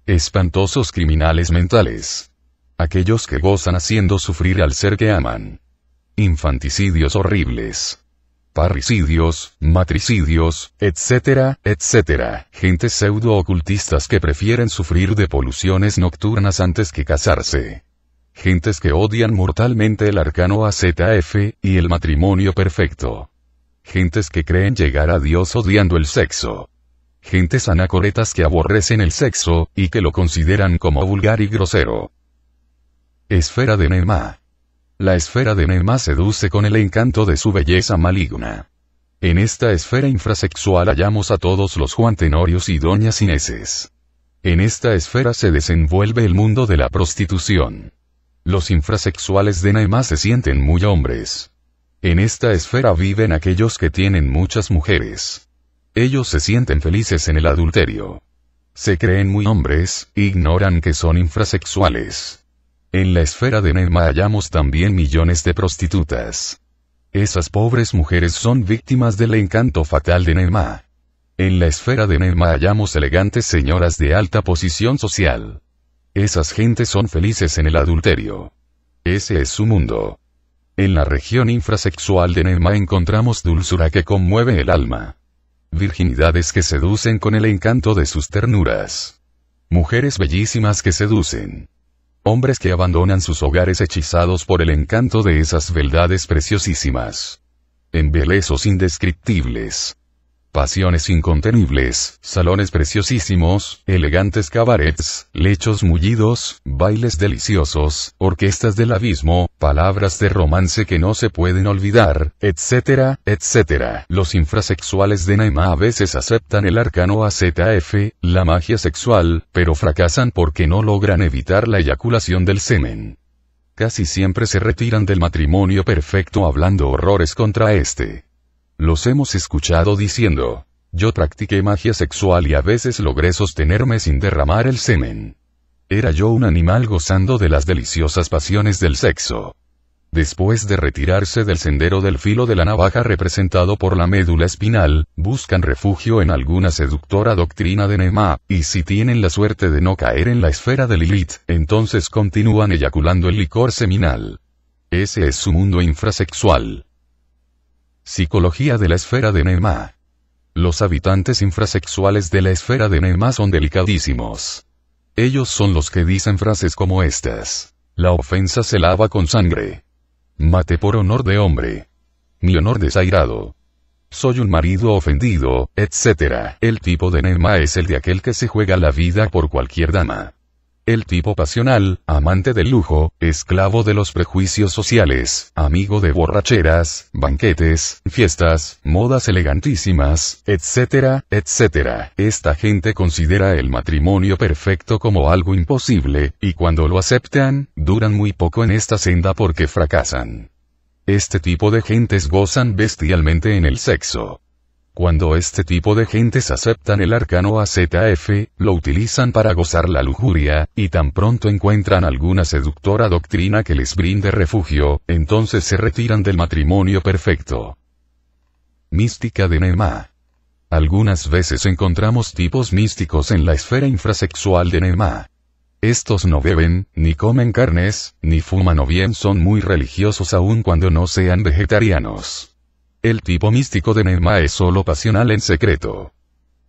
Espantosos criminales mentales. Aquellos que gozan haciendo sufrir al ser que aman. Infanticidios horribles. Parricidios, matricidios, etcétera, etcétera. Gentes pseudo-ocultistas que prefieren sufrir de poluciones nocturnas antes que casarse. Gentes que odian mortalmente el arcano AZF, y el matrimonio perfecto. Gentes que creen llegar a Dios odiando el sexo. Gentes anacoretas que aborrecen el sexo, y que lo consideran como vulgar y grosero. Esfera de Nehemá. La esfera de Nehemá seduce con el encanto de su belleza maligna. En esta esfera infrasexual hallamos a todos los Juan Tenorios y doñas Ineses. En esta esfera se desenvuelve el mundo de la prostitución. Los infrasexuales de Nehemá se sienten muy hombres. En esta esfera viven aquellos que tienen muchas mujeres. Ellos se sienten felices en el adulterio. Se creen muy hombres, ignoran que son infrasexuales. En la esfera de Nehemá hallamos también millones de prostitutas. Esas pobres mujeres son víctimas del encanto fatal de Nehemá. En la esfera de Nehemá hallamos elegantes señoras de alta posición social. Esas gentes son felices en el adulterio. Ese es su mundo. En la región infrasexual de Nehemá encontramos dulzura que conmueve el alma. Virginidades que seducen con el encanto de sus ternuras. Mujeres bellísimas que seducen. Hombres que abandonan sus hogares hechizados por el encanto de esas beldades preciosísimas. Embelezos indescriptibles. pasiones incontenibles, salones preciosísimos, elegantes cabarets, lechos mullidos, bailes deliciosos, orquestas del abismo, palabras de romance que no se pueden olvidar, etcétera, etcétera. Los infrasexuales de Nehemá a veces aceptan el arcano AZF, la magia sexual, pero fracasan porque no logran evitar la eyaculación del semen. Casi siempre se retiran del matrimonio perfecto hablando horrores contra este. Los hemos escuchado diciendo: yo practiqué magia sexual y a veces logré sostenerme sin derramar el semen. Era yo un animal gozando de las deliciosas pasiones del sexo. Después de retirarse del sendero del filo de la navaja representado por la médula espinal, buscan refugio en alguna seductora doctrina de Nehemá, y si tienen la suerte de no caer en la esfera de Lilith, entonces continúan eyaculando el licor seminal. Ese es su mundo infrasexual. Psicología de la esfera de Nehemá. Los habitantes infrasexuales de la esfera de Nehemá son delicadísimos. Ellos son los que dicen frases como estas: la ofensa se lava con sangre. Maté por honor de hombre. Mi honor desairado. Soy un marido ofendido, etc. El tipo de Nehemá es el de aquel que se juega la vida por cualquier dama. El tipo pasional, amante del lujo, esclavo de los prejuicios sociales, amigo de borracheras, banquetes, fiestas, modas elegantísimas, etcétera, etcétera. Esta gente considera el matrimonio perfecto como algo imposible, y cuando lo aceptan, duran muy poco en esta senda porque fracasan. Este tipo de gentes gozan bestialmente en el sexo. Cuando este tipo de gentes aceptan el arcano AZF, lo utilizan para gozar la lujuria, y tan pronto encuentran alguna seductora doctrina que les brinde refugio, entonces se retiran del matrimonio perfecto. Mística de Nehemá. Algunas veces encontramos tipos místicos en la esfera infrasexual de Nehemá. Estos no beben, ni comen carnes, ni fuman o bien son muy religiosos aun cuando no sean vegetarianos. El tipo místico de Nehemá es solo pasional en secreto.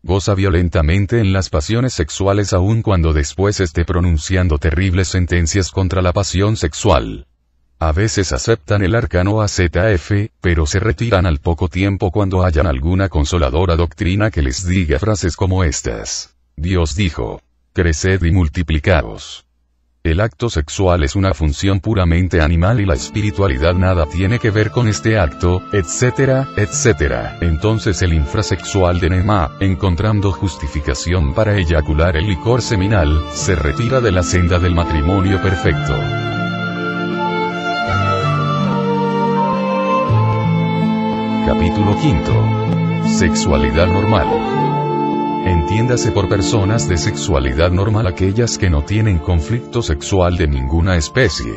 Goza violentamente en las pasiones sexuales aun cuando después esté pronunciando terribles sentencias contra la pasión sexual. A veces aceptan el arcano AZF, pero se retiran al poco tiempo cuando hayan alguna consoladora doctrina que les diga frases como estas: Dios dijo: creced y multiplicaos. El acto sexual es una función puramente animal y la espiritualidad nada tiene que ver con este acto, etcétera, etcétera. Entonces el infrasexual de Nehemá, encontrando justificación para eyacular el licor seminal, se retira de la senda del matrimonio perfecto. Capítulo 5. Sexualidad normal. Entiéndase por personas de sexualidad normal aquellas que no tienen conflicto sexual de ninguna especie.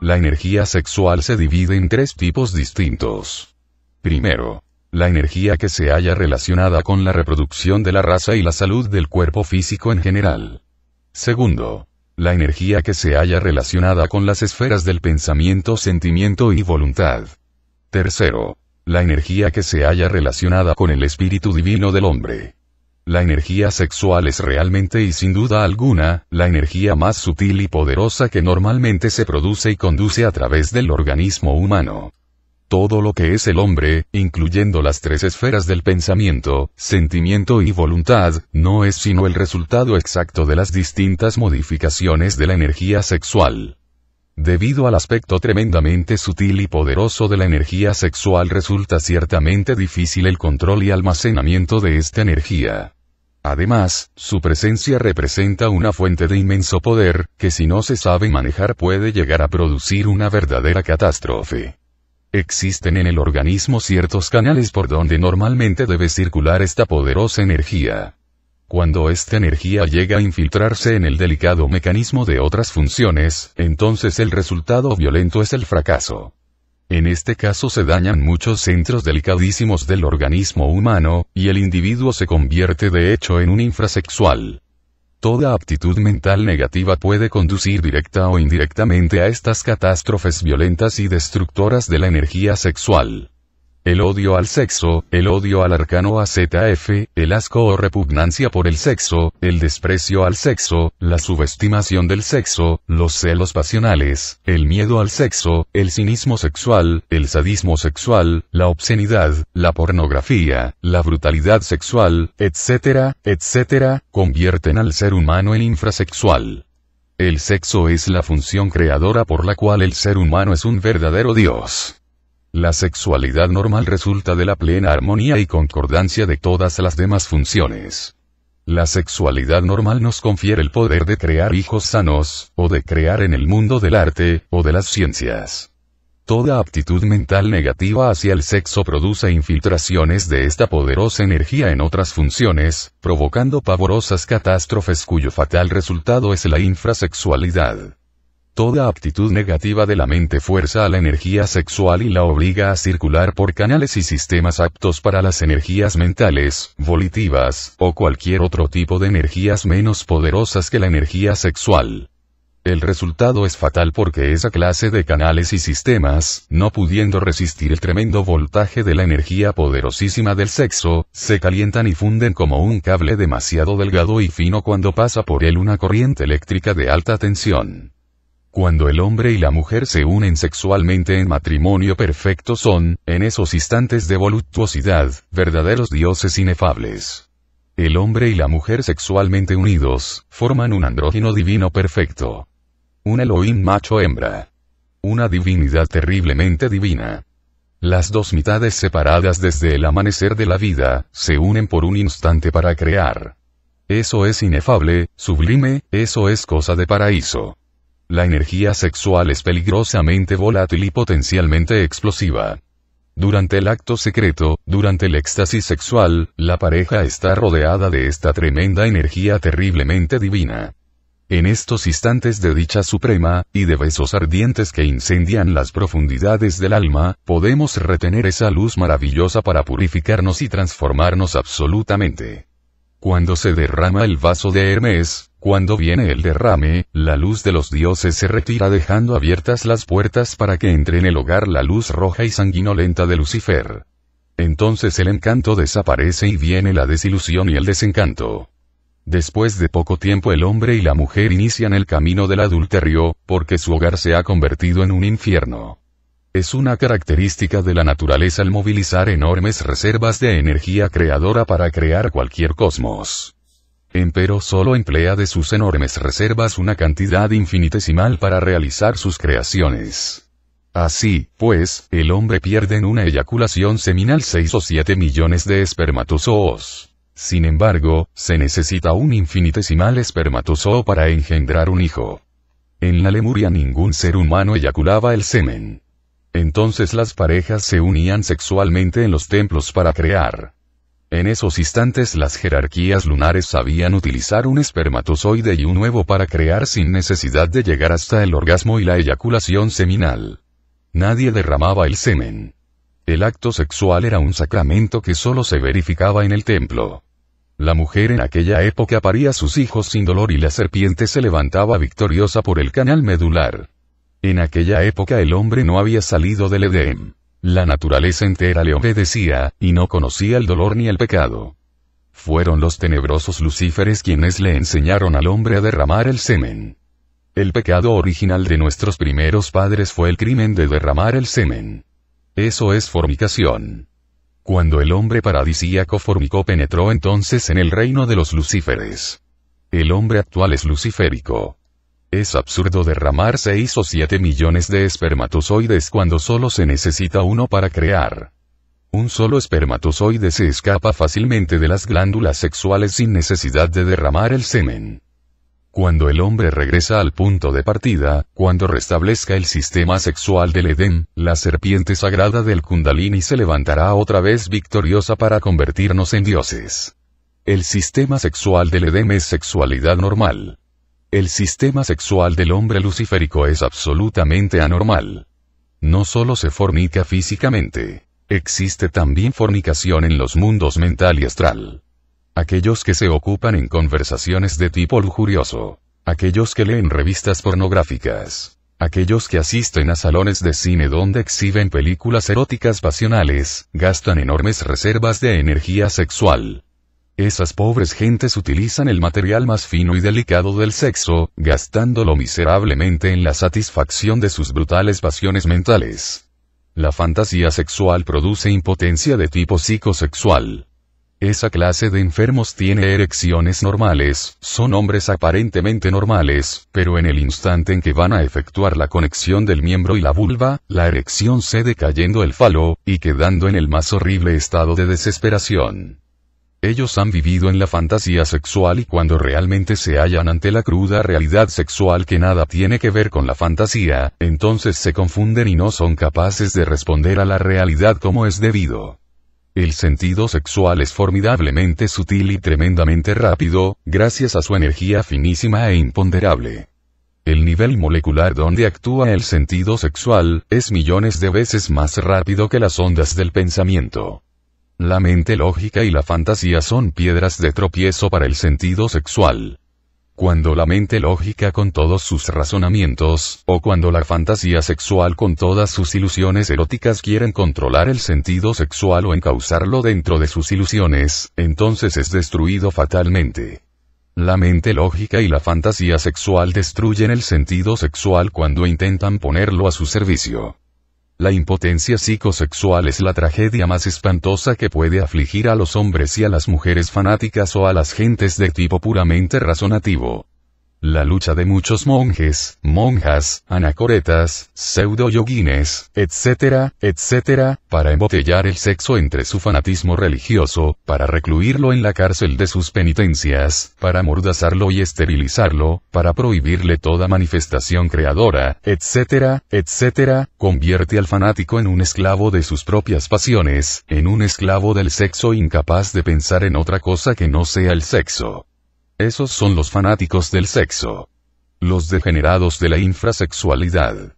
La energía sexual se divide en tres tipos distintos. Primero, la energía que se halla relacionada con la reproducción de la raza y la salud del cuerpo físico en general. Segundo, la energía que se halla relacionada con las esferas del pensamiento, sentimiento y voluntad. Tercero, la energía que se halla relacionada con el espíritu divino del hombre. La energía sexual es realmente y sin duda alguna, la energía más sutil y poderosa que normalmente se produce y conduce a través del organismo humano. Todo lo que es el hombre, incluyendo las tres esferas del pensamiento, sentimiento y voluntad, no es sino el resultado exacto de las distintas modificaciones de la energía sexual. Debido al aspecto tremendamente sutil y poderoso de la energía sexual resulta ciertamente difícil el control y almacenamiento de esta energía. Además, su presencia representa una fuente de inmenso poder, que si no se sabe manejar puede llegar a producir una verdadera catástrofe. Existen en el organismo ciertos canales por donde normalmente debe circular esta poderosa energía. Cuando esta energía llega a infiltrarse en el delicado mecanismo de otras funciones, entonces el resultado violento es el fracaso. En este caso se dañan muchos centros delicadísimos del organismo humano, y el individuo se convierte de hecho en un infrasexual. Toda actitud mental negativa puede conducir directa o indirectamente a estas catástrofes violentas y destructoras de la energía sexual. el odio al sexo, el odio al arcano AZF, el asco o repugnancia por el sexo, el desprecio al sexo, la subestimación del sexo, los celos pasionales, el miedo al sexo, el cinismo sexual, el sadismo sexual, la obscenidad, la pornografía, la brutalidad sexual, etcétera, etcétera, convierten al ser humano en infrasexual. El sexo es la función creadora por la cual el ser humano es un verdadero Dios. La sexualidad normal resulta de la plena armonía y concordancia de todas las demás funciones. La sexualidad normal nos confiere el poder de crear hijos sanos, o de crear en el mundo del arte, o de las ciencias. Toda aptitud mental negativa hacia el sexo produce infiltraciones de esta poderosa energía en otras funciones, provocando pavorosas catástrofes cuyo fatal resultado es la infrasexualidad. Toda aptitud negativa de la mente fuerza a la energía sexual y la obliga a circular por canales y sistemas aptos para las energías mentales, volitivas, o cualquier otro tipo de energías menos poderosas que la energía sexual. El resultado es fatal porque esa clase de canales y sistemas, no pudiendo resistir el tremendo voltaje de la energía poderosísima del sexo, se calientan y funden como un cable demasiado delgado y fino cuando pasa por él una corriente eléctrica de alta tensión. Cuando el hombre y la mujer se unen sexualmente en matrimonio perfecto son, en esos instantes de voluptuosidad, verdaderos dioses inefables. El hombre y la mujer sexualmente unidos, forman un andrógino divino perfecto. Un Elohim macho-hembra. Una divinidad terriblemente divina. Las dos mitades separadas desde el amanecer de la vida, se unen por un instante para crear. Eso es inefable, sublime, eso es cosa de paraíso. La energía sexual es peligrosamente volátil y potencialmente explosiva. Durante el acto secreto, durante el éxtasis sexual, la pareja está rodeada de esta tremenda energía terriblemente divina. En estos instantes de dicha suprema, y de besos ardientes que incendian las profundidades del alma, podemos retener esa luz maravillosa para purificarnos y transformarnos absolutamente. Cuando se derrama el vaso de Hermes, cuando viene el derrame, la luz de los dioses se retira dejando abiertas las puertas para que entre en el hogar la luz roja y sanguinolenta de Lucifer. Entonces el encanto desaparece y viene la desilusión y el desencanto. Después de poco tiempo el hombre y la mujer inician el camino del adulterio, porque su hogar se ha convertido en un infierno. Es una característica de la naturaleza el movilizar enormes reservas de energía creadora para crear cualquier cosmos. Empero solo emplea de sus enormes reservas una cantidad infinitesimal para realizar sus creaciones. Así, pues, el hombre pierde en una eyaculación seminal 6 o 7 millones de espermatozoos. Sin embargo, se necesita un infinitesimal espermatozoo para engendrar un hijo. En la Lemuria ningún ser humano eyaculaba el semen. Entonces las parejas se unían sexualmente en los templos para crear. En esos instantes las jerarquías lunares sabían utilizar un espermatozoide y un huevo para crear sin necesidad de llegar hasta el orgasmo y la eyaculación seminal. Nadie derramaba el semen. El acto sexual era un sacramento que solo se verificaba en el templo. La mujer en aquella época paría sus hijos sin dolor y la serpiente se levantaba victoriosa por el canal medular. En aquella época el hombre no había salido del Edén. La naturaleza entera le obedecía, y no conocía el dolor ni el pecado. Fueron los tenebrosos lucíferes quienes le enseñaron al hombre a derramar el semen. El pecado original de nuestros primeros padres fue el crimen de derramar el semen. Eso es fornicación. Cuando el hombre paradisíaco fornicó penetró entonces en el reino de los lucíferes. El hombre actual es luciférico. Es absurdo derramar 6 o 7 millones de espermatozoides cuando solo se necesita uno para crear. Un solo espermatozoide se escapa fácilmente de las glándulas sexuales sin necesidad de derramar el semen. Cuando el hombre regresa al punto de partida, cuando restablezca el sistema sexual del Edén, la serpiente sagrada del Kundalini se levantará otra vez victoriosa para convertirnos en dioses. El sistema sexual del Edén es sexualidad normal. El sistema sexual del hombre luciférico es absolutamente anormal. No solo se fornica físicamente, existe también fornicación en los mundos mental y astral. Aquellos que se ocupan en conversaciones de tipo lujurioso, aquellos que leen revistas pornográficas, Aquellos que asisten a salones de cine donde exhiben películas eróticas pasionales, gastan enormes reservas de energía sexual. Esas pobres gentes utilizan el material más fino y delicado del sexo, gastándolo miserablemente en la satisfacción de sus brutales pasiones mentales. La fantasía sexual produce impotencia de tipo psicosexual. Esa clase de enfermos tiene erecciones normales, son hombres aparentemente normales, pero en el instante en que van a efectuar la conexión del miembro y la vulva, la erección cede cayendo el falo, y quedando en el más horrible estado de desesperación. Ellos han vivido en la fantasía sexual y cuando realmente se hallan ante la cruda realidad sexual que nada tiene que ver con la fantasía, entonces se confunden y no son capaces de responder a la realidad como es debido. El sentido sexual es formidablemente sutil y tremendamente rápido, gracias a su energía finísima e imponderable. El nivel molecular donde actúa el sentido sexual, es millones de veces más rápido que las ondas del pensamiento. La mente lógica y la fantasía son piedras de tropiezo para el sentido sexual. Cuando la mente lógica con todos sus razonamientos, o cuando la fantasía sexual con todas sus ilusiones eróticas quieren controlar el sentido sexual o encauzarlo dentro de sus ilusiones, entonces es destruido fatalmente. La mente lógica y la fantasía sexual destruyen el sentido sexual cuando intentan ponerlo a su servicio. La impotencia psicosexual es la tragedia más espantosa que puede afligir a los hombres y a las mujeres fanáticas o a las gentes de tipo puramente razonativo. La lucha de muchos monjes, monjas, anacoretas, pseudo-yoguines, etcétera, para embotellar el sexo entre su fanatismo religioso, para recluirlo en la cárcel de sus penitencias, para amordazarlo y esterilizarlo, para prohibirle toda manifestación creadora, etcétera, convierte al fanático en un esclavo de sus propias pasiones, en un esclavo del sexo incapaz de pensar en otra cosa que no sea el sexo. Esos son los fanáticos del sexo. Los degenerados de la infrasexualidad.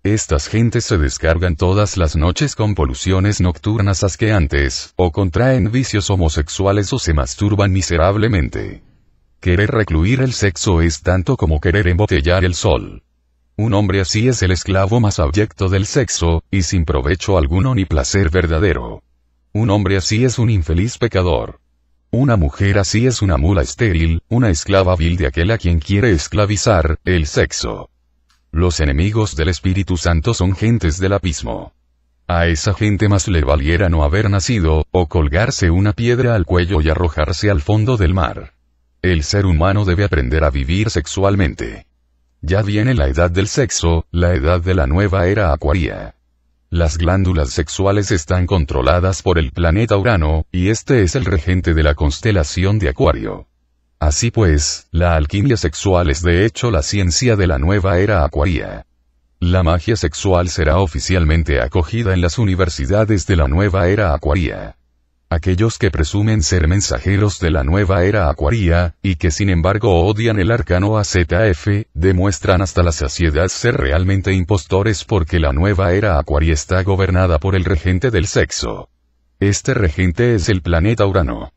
Estas gentes se descargan todas las noches con poluciones nocturnas asqueantes, o contraen vicios homosexuales o se masturban miserablemente. Querer recluir el sexo es tanto como querer embotellar el sol. Un hombre así es el esclavo más abyecto del sexo, y sin provecho alguno ni placer verdadero. Un hombre así es un infeliz pecador. Una mujer así es una mula estéril, una esclava vil de aquel a quien quiere esclavizar, el sexo. Los enemigos del Espíritu Santo son gentes del abismo. A esa gente más le valiera no haber nacido, o colgarse una piedra al cuello y arrojarse al fondo del mar. El ser humano debe aprender a vivir sexualmente. Ya viene la edad del sexo, la edad de la nueva era acuaria. Las glándulas sexuales están controladas por el planeta Urano, y este es el regente de la constelación de Acuario. Así pues, la alquimia sexual es de hecho la ciencia de la nueva era acuaria. La magia sexual será oficialmente acogida en las universidades de la nueva era acuaria. Aquellos que presumen ser mensajeros de la nueva era acuaria, y que sin embargo odian el arcano AZF, demuestran hasta la saciedad ser realmente impostores porque la nueva era acuaria está gobernada por el regente del sexo. Este regente es el planeta Urano.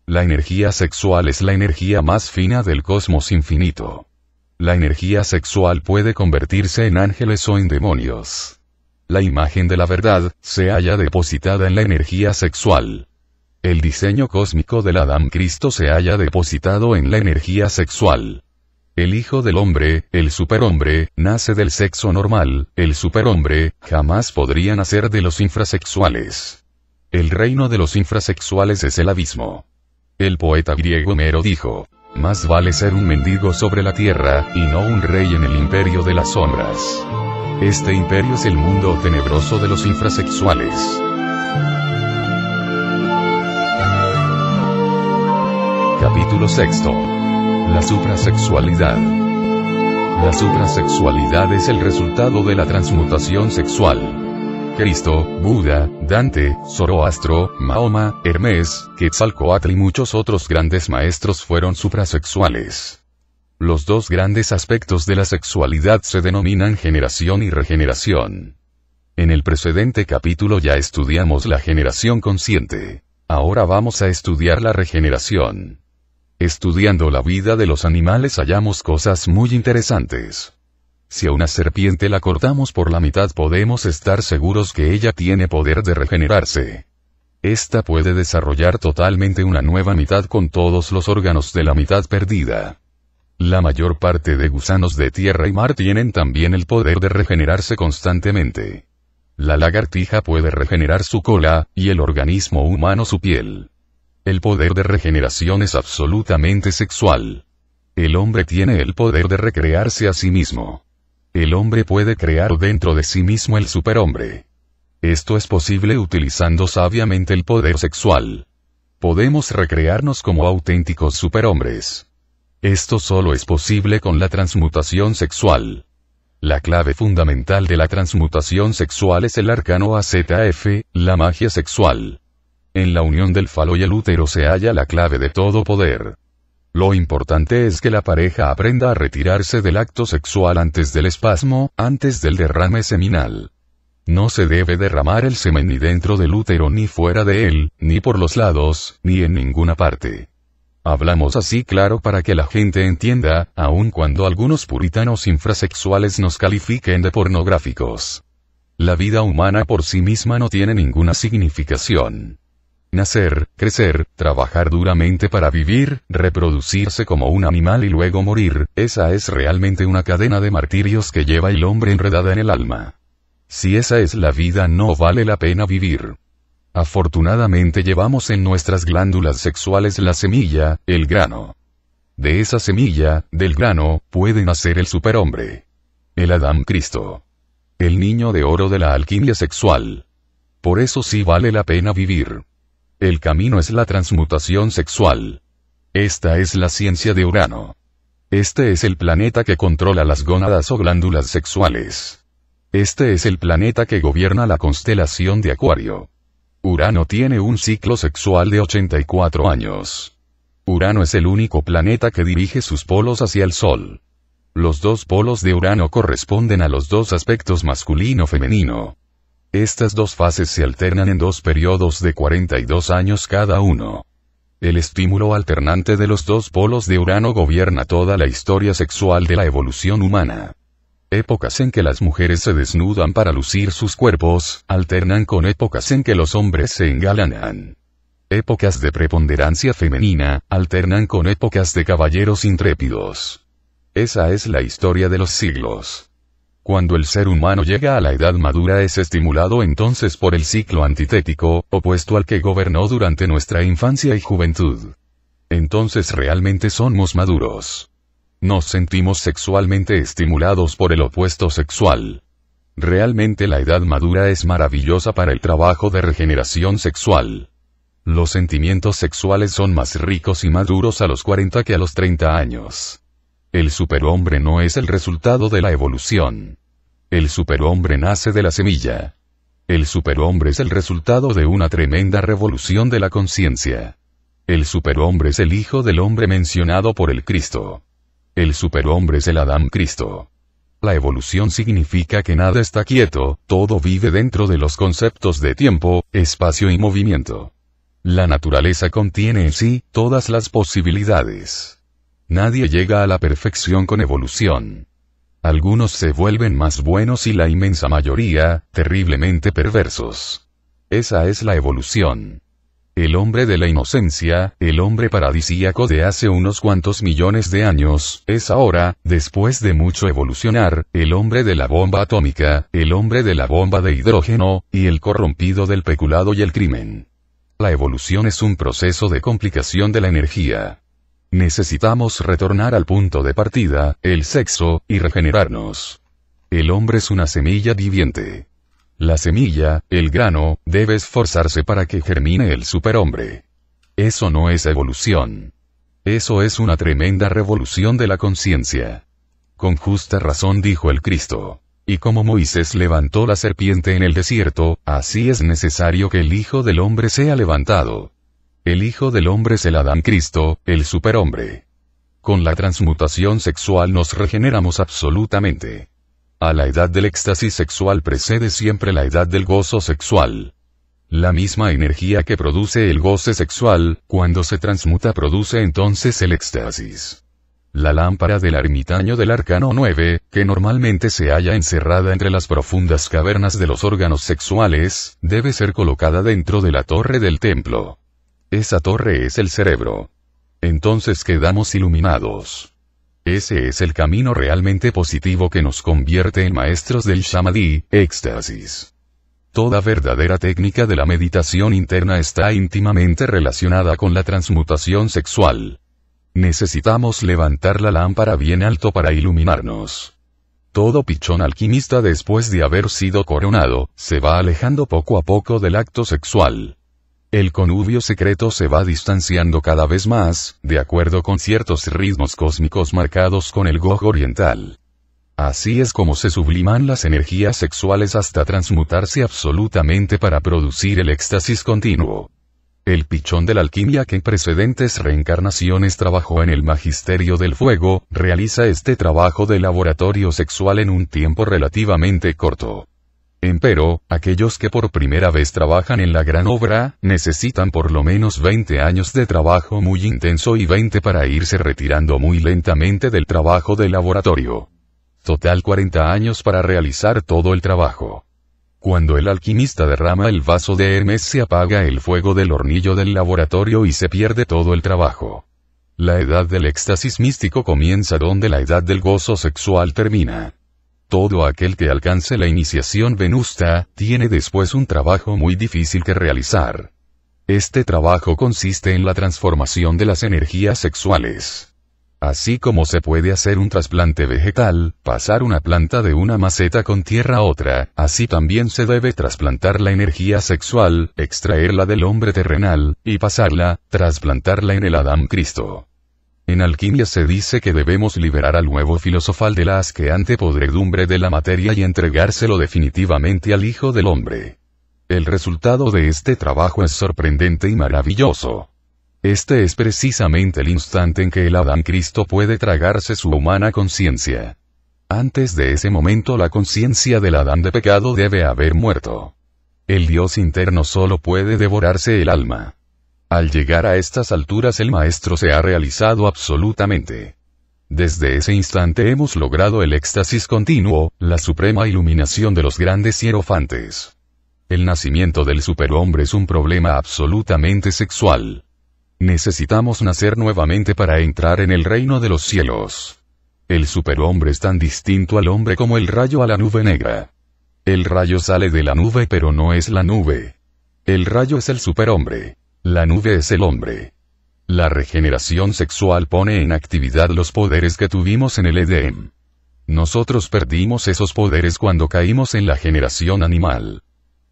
La energía sexual es la energía más fina del cosmos infinito. La energía sexual puede convertirse en ángeles o en demonios. La imagen de la verdad se halla depositada en la energía sexual. El diseño cósmico del Adán Cristo se halla depositado en la energía sexual. El Hijo del Hombre, el superhombre, nace del sexo normal, el superhombre, jamás podría nacer de los infrasexuales. El reino de los infrasexuales es el abismo. El poeta griego Homero dijo, más vale ser un mendigo sobre la tierra, y no un rey en el imperio de las sombras. Este imperio es el mundo tenebroso de los infrasexuales. Capítulo 6. La suprasexualidad. La suprasexualidad es el resultado de la transmutación sexual. Cristo, Buda, Dante, Zoroastro, Mahoma, Hermes, Quetzalcóatl y muchos otros grandes maestros fueron suprasexuales. Los dos grandes aspectos de la sexualidad se denominan generación y regeneración. En el precedente capítulo ya estudiamos la generación consciente. Ahora vamos a estudiar la regeneración. Estudiando la vida de los animales hallamos cosas muy interesantes. Si a una serpiente la cortamos por la mitad podemos estar seguros que ella tiene poder de regenerarse. Esta puede desarrollar totalmente una nueva mitad con todos los órganos de la mitad perdida. La mayor parte de gusanos de tierra y mar tienen también el poder de regenerarse constantemente. La lagartija puede regenerar su cola, y el organismo humano su piel. El poder de regeneración es absolutamente sexual. El hombre tiene el poder de recrearse a sí mismo. El hombre puede crear dentro de sí mismo el superhombre. Esto es posible utilizando sabiamente el poder sexual. Podemos recrearnos como auténticos superhombres. Esto solo es posible con la transmutación sexual. La clave fundamental de la transmutación sexual es el arcano AZF, la magia sexual. En la unión del falo y el útero se halla la clave de todo poder. Lo importante es que la pareja aprenda a retirarse del acto sexual antes del espasmo, antes del derrame seminal. No se debe derramar el semen ni dentro del útero ni fuera de él, ni por los lados, ni en ninguna parte. Hablamos así claro para que la gente entienda, aun cuando algunos puritanos infrasexuales nos califiquen de pornográficos. La vida humana por sí misma no tiene ninguna significación. Nacer, crecer, trabajar duramente para vivir, reproducirse como un animal y luego morir, esa es realmente una cadena de martirios que lleva el hombre enredada en el alma. Si esa es la vida no vale la pena vivir. Afortunadamente llevamos en nuestras glándulas sexuales la semilla, el grano. De esa semilla, del grano, puede nacer el superhombre. El Adán Cristo. El niño de oro de la alquimia sexual. Por eso sí vale la pena vivir. El camino es la transmutación sexual. Esta es la ciencia de Urano. Este es el planeta que controla las gónadas o glándulas sexuales. Este es el planeta que gobierna la constelación de Acuario. Urano tiene un ciclo sexual de 84 años. Urano es el único planeta que dirige sus polos hacia el Sol. Los dos polos de Urano corresponden a los dos aspectos masculino-femenino. Estas dos fases se alternan en dos periodos de 42 años cada uno. El estímulo alternante de los dos polos de Urano gobierna toda la historia sexual de la evolución humana. Épocas en que las mujeres se desnudan para lucir sus cuerpos, alternan con épocas en que los hombres se engalanan. Épocas de preponderancia femenina, alternan con épocas de caballeros intrépidos. Esa es la historia de los siglos. Cuando el ser humano llega a la edad madura es estimulado entonces por el ciclo antitético, opuesto al que gobernó durante nuestra infancia y juventud. Entonces realmente somos maduros. Nos sentimos sexualmente estimulados por el opuesto sexual. Realmente la edad madura es maravillosa para el trabajo de regeneración sexual. Los sentimientos sexuales son más ricos y maduros a los 40 que a los 30 años. El superhombre no es el resultado de la evolución. El superhombre nace de la semilla. El superhombre es el resultado de una tremenda revolución de la conciencia. El superhombre es el hijo del hombre mencionado por el Cristo. El superhombre es el Adán Cristo. La evolución significa que nada está quieto, todo vive dentro de los conceptos de tiempo, espacio y movimiento. La naturaleza contiene en sí todas las posibilidades. Nadie llega a la perfección con evolución. Algunos se vuelven más buenos y la inmensa mayoría, terriblemente perversos. Esa es la evolución. El hombre de la inocencia, el hombre paradisíaco de hace unos cuantos millones de años, es ahora, después de mucho evolucionar, el hombre de la bomba atómica, el hombre de la bomba de hidrógeno, y el corrompido del peculado y el crimen. La evolución es un proceso de complicación de la energía. Necesitamos retornar al punto de partida, el sexo, y regenerarnos. El hombre es una semilla viviente. La semilla, el grano, debe esforzarse para que germine el superhombre. Eso no es evolución. Eso es una tremenda revolución de la conciencia. Con justa razón dijo el Cristo. Y como Moisés levantó la serpiente en el desierto, así es necesario que el Hijo del Hombre sea levantado. El Hijo del Hombre es el Adán Cristo, el superhombre. Con la transmutación sexual nos regeneramos absolutamente. A la edad del éxtasis sexual precede siempre la edad del gozo sexual. La misma energía que produce el goce sexual, cuando se transmuta produce entonces el éxtasis. La lámpara del ermitaño del arcano 9, que normalmente se halla encerrada entre las profundas cavernas de los órganos sexuales, debe ser colocada dentro de la torre del templo. Esa torre es el cerebro. Entonces quedamos iluminados. Ese es el camino realmente positivo que nos convierte en maestros del samadhi, éxtasis. Toda verdadera técnica de la meditación interna está íntimamente relacionada con la transmutación sexual. Necesitamos levantar la lámpara bien alto para iluminarnos. Todo pichón alquimista después de haber sido coronado, se va alejando poco a poco del acto sexual. El connubio secreto se va distanciando cada vez más, de acuerdo con ciertos ritmos cósmicos marcados con el Gog oriental. Así es como se subliman las energías sexuales hasta transmutarse absolutamente para producir el éxtasis continuo. El pichón de la alquimia que en precedentes reencarnaciones trabajó en el magisterio del fuego, realiza este trabajo de laboratorio sexual en un tiempo relativamente corto. Empero, aquellos que por primera vez trabajan en la gran obra, necesitan por lo menos 20 años de trabajo muy intenso y 20 para irse retirando muy lentamente del trabajo de laboratorio. Total 40 años para realizar todo el trabajo. Cuando el alquimista derrama el vaso de Hermes se apaga el fuego del hornillo del laboratorio y se pierde todo el trabajo. La edad del éxtasis místico comienza donde la edad del gozo sexual termina. Todo aquel que alcance la iniciación venusta, tiene después un trabajo muy difícil que realizar. Este trabajo consiste en la transformación de las energías sexuales. Así como se puede hacer un trasplante vegetal, pasar una planta de una maceta con tierra a otra, así también se debe trasplantar la energía sexual, extraerla del hombre terrenal, y pasarla, trasplantarla en el Adán Cristo. En alquimia se dice que debemos liberar al nuevo filosofal de la asqueante podredumbre de la materia y entregárselo definitivamente al Hijo del Hombre. El resultado de este trabajo es sorprendente y maravilloso. Este es precisamente el instante en que el Adán Cristo puede tragarse su humana conciencia. Antes de ese momento la conciencia del Adán de pecado debe haber muerto. El Dios interno solo puede devorarse el alma. Al llegar a estas alturas el Maestro se ha realizado absolutamente. Desde ese instante hemos logrado el éxtasis continuo, la suprema iluminación de los grandes hierofantes. El nacimiento del superhombre es un problema absolutamente sexual. Necesitamos nacer nuevamente para entrar en el reino de los cielos. El superhombre es tan distinto al hombre como el rayo a la nube negra. El rayo sale de la nube pero no es la nube. El rayo es el superhombre. La nube es el hombre. La regeneración sexual pone en actividad los poderes que tuvimos en el Edén. Nosotros perdimos esos poderes cuando caímos en la generación animal.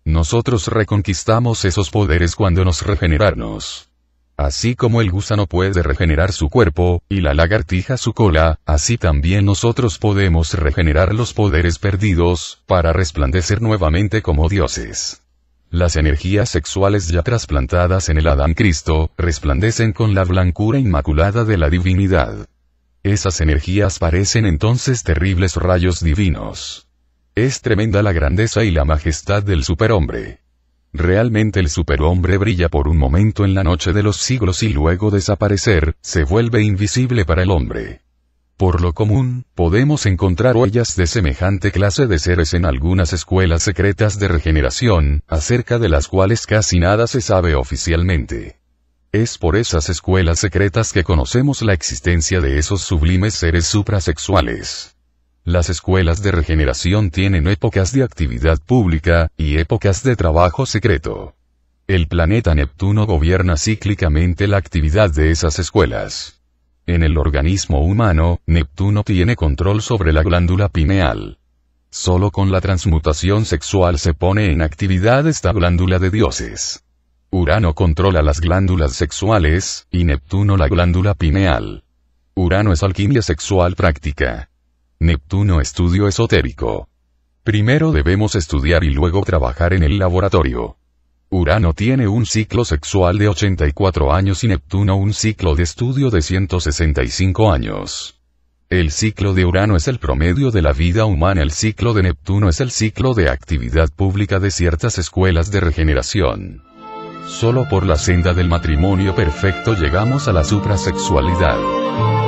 Nosotros reconquistamos esos poderes cuando nos regeneramos. Así como el gusano puede regenerar su cuerpo, y la lagartija su cola, así también nosotros podemos regenerar los poderes perdidos, para resplandecer nuevamente como dioses. Las energías sexuales ya trasplantadas en el Adán Cristo, resplandecen con la blancura inmaculada de la divinidad. Esas energías parecen entonces terribles rayos divinos. Es tremenda la grandeza y la majestad del superhombre. Realmente el superhombre brilla por un momento en la noche de los siglos y luego desaparecer, se vuelve invisible para el hombre. Por lo común, podemos encontrar huellas de semejante clase de seres en algunas escuelas secretas de regeneración, acerca de las cuales casi nada se sabe oficialmente. Es por esas escuelas secretas que conocemos la existencia de esos sublimes seres suprasexuales. Las escuelas de regeneración tienen épocas de actividad pública, y épocas de trabajo secreto. El planeta Neptuno gobierna cíclicamente la actividad de esas escuelas. En el organismo humano, Neptuno tiene control sobre la glándula pineal. Solo con la transmutación sexual se pone en actividad esta glándula de dioses. Urano controla las glándulas sexuales, y Neptuno la glándula pineal. Urano es alquimia sexual práctica. Neptuno estudio esotérico. Primero debemos estudiar y luego trabajar en el laboratorio. Urano tiene un ciclo sexual de 84 años y Neptuno un ciclo de estudio de 165 años. El ciclo de Urano es el promedio de la vida humana, el ciclo de Neptuno es el ciclo de actividad pública de ciertas escuelas de regeneración. Solo por la senda del matrimonio perfecto llegamos a la suprasexualidad.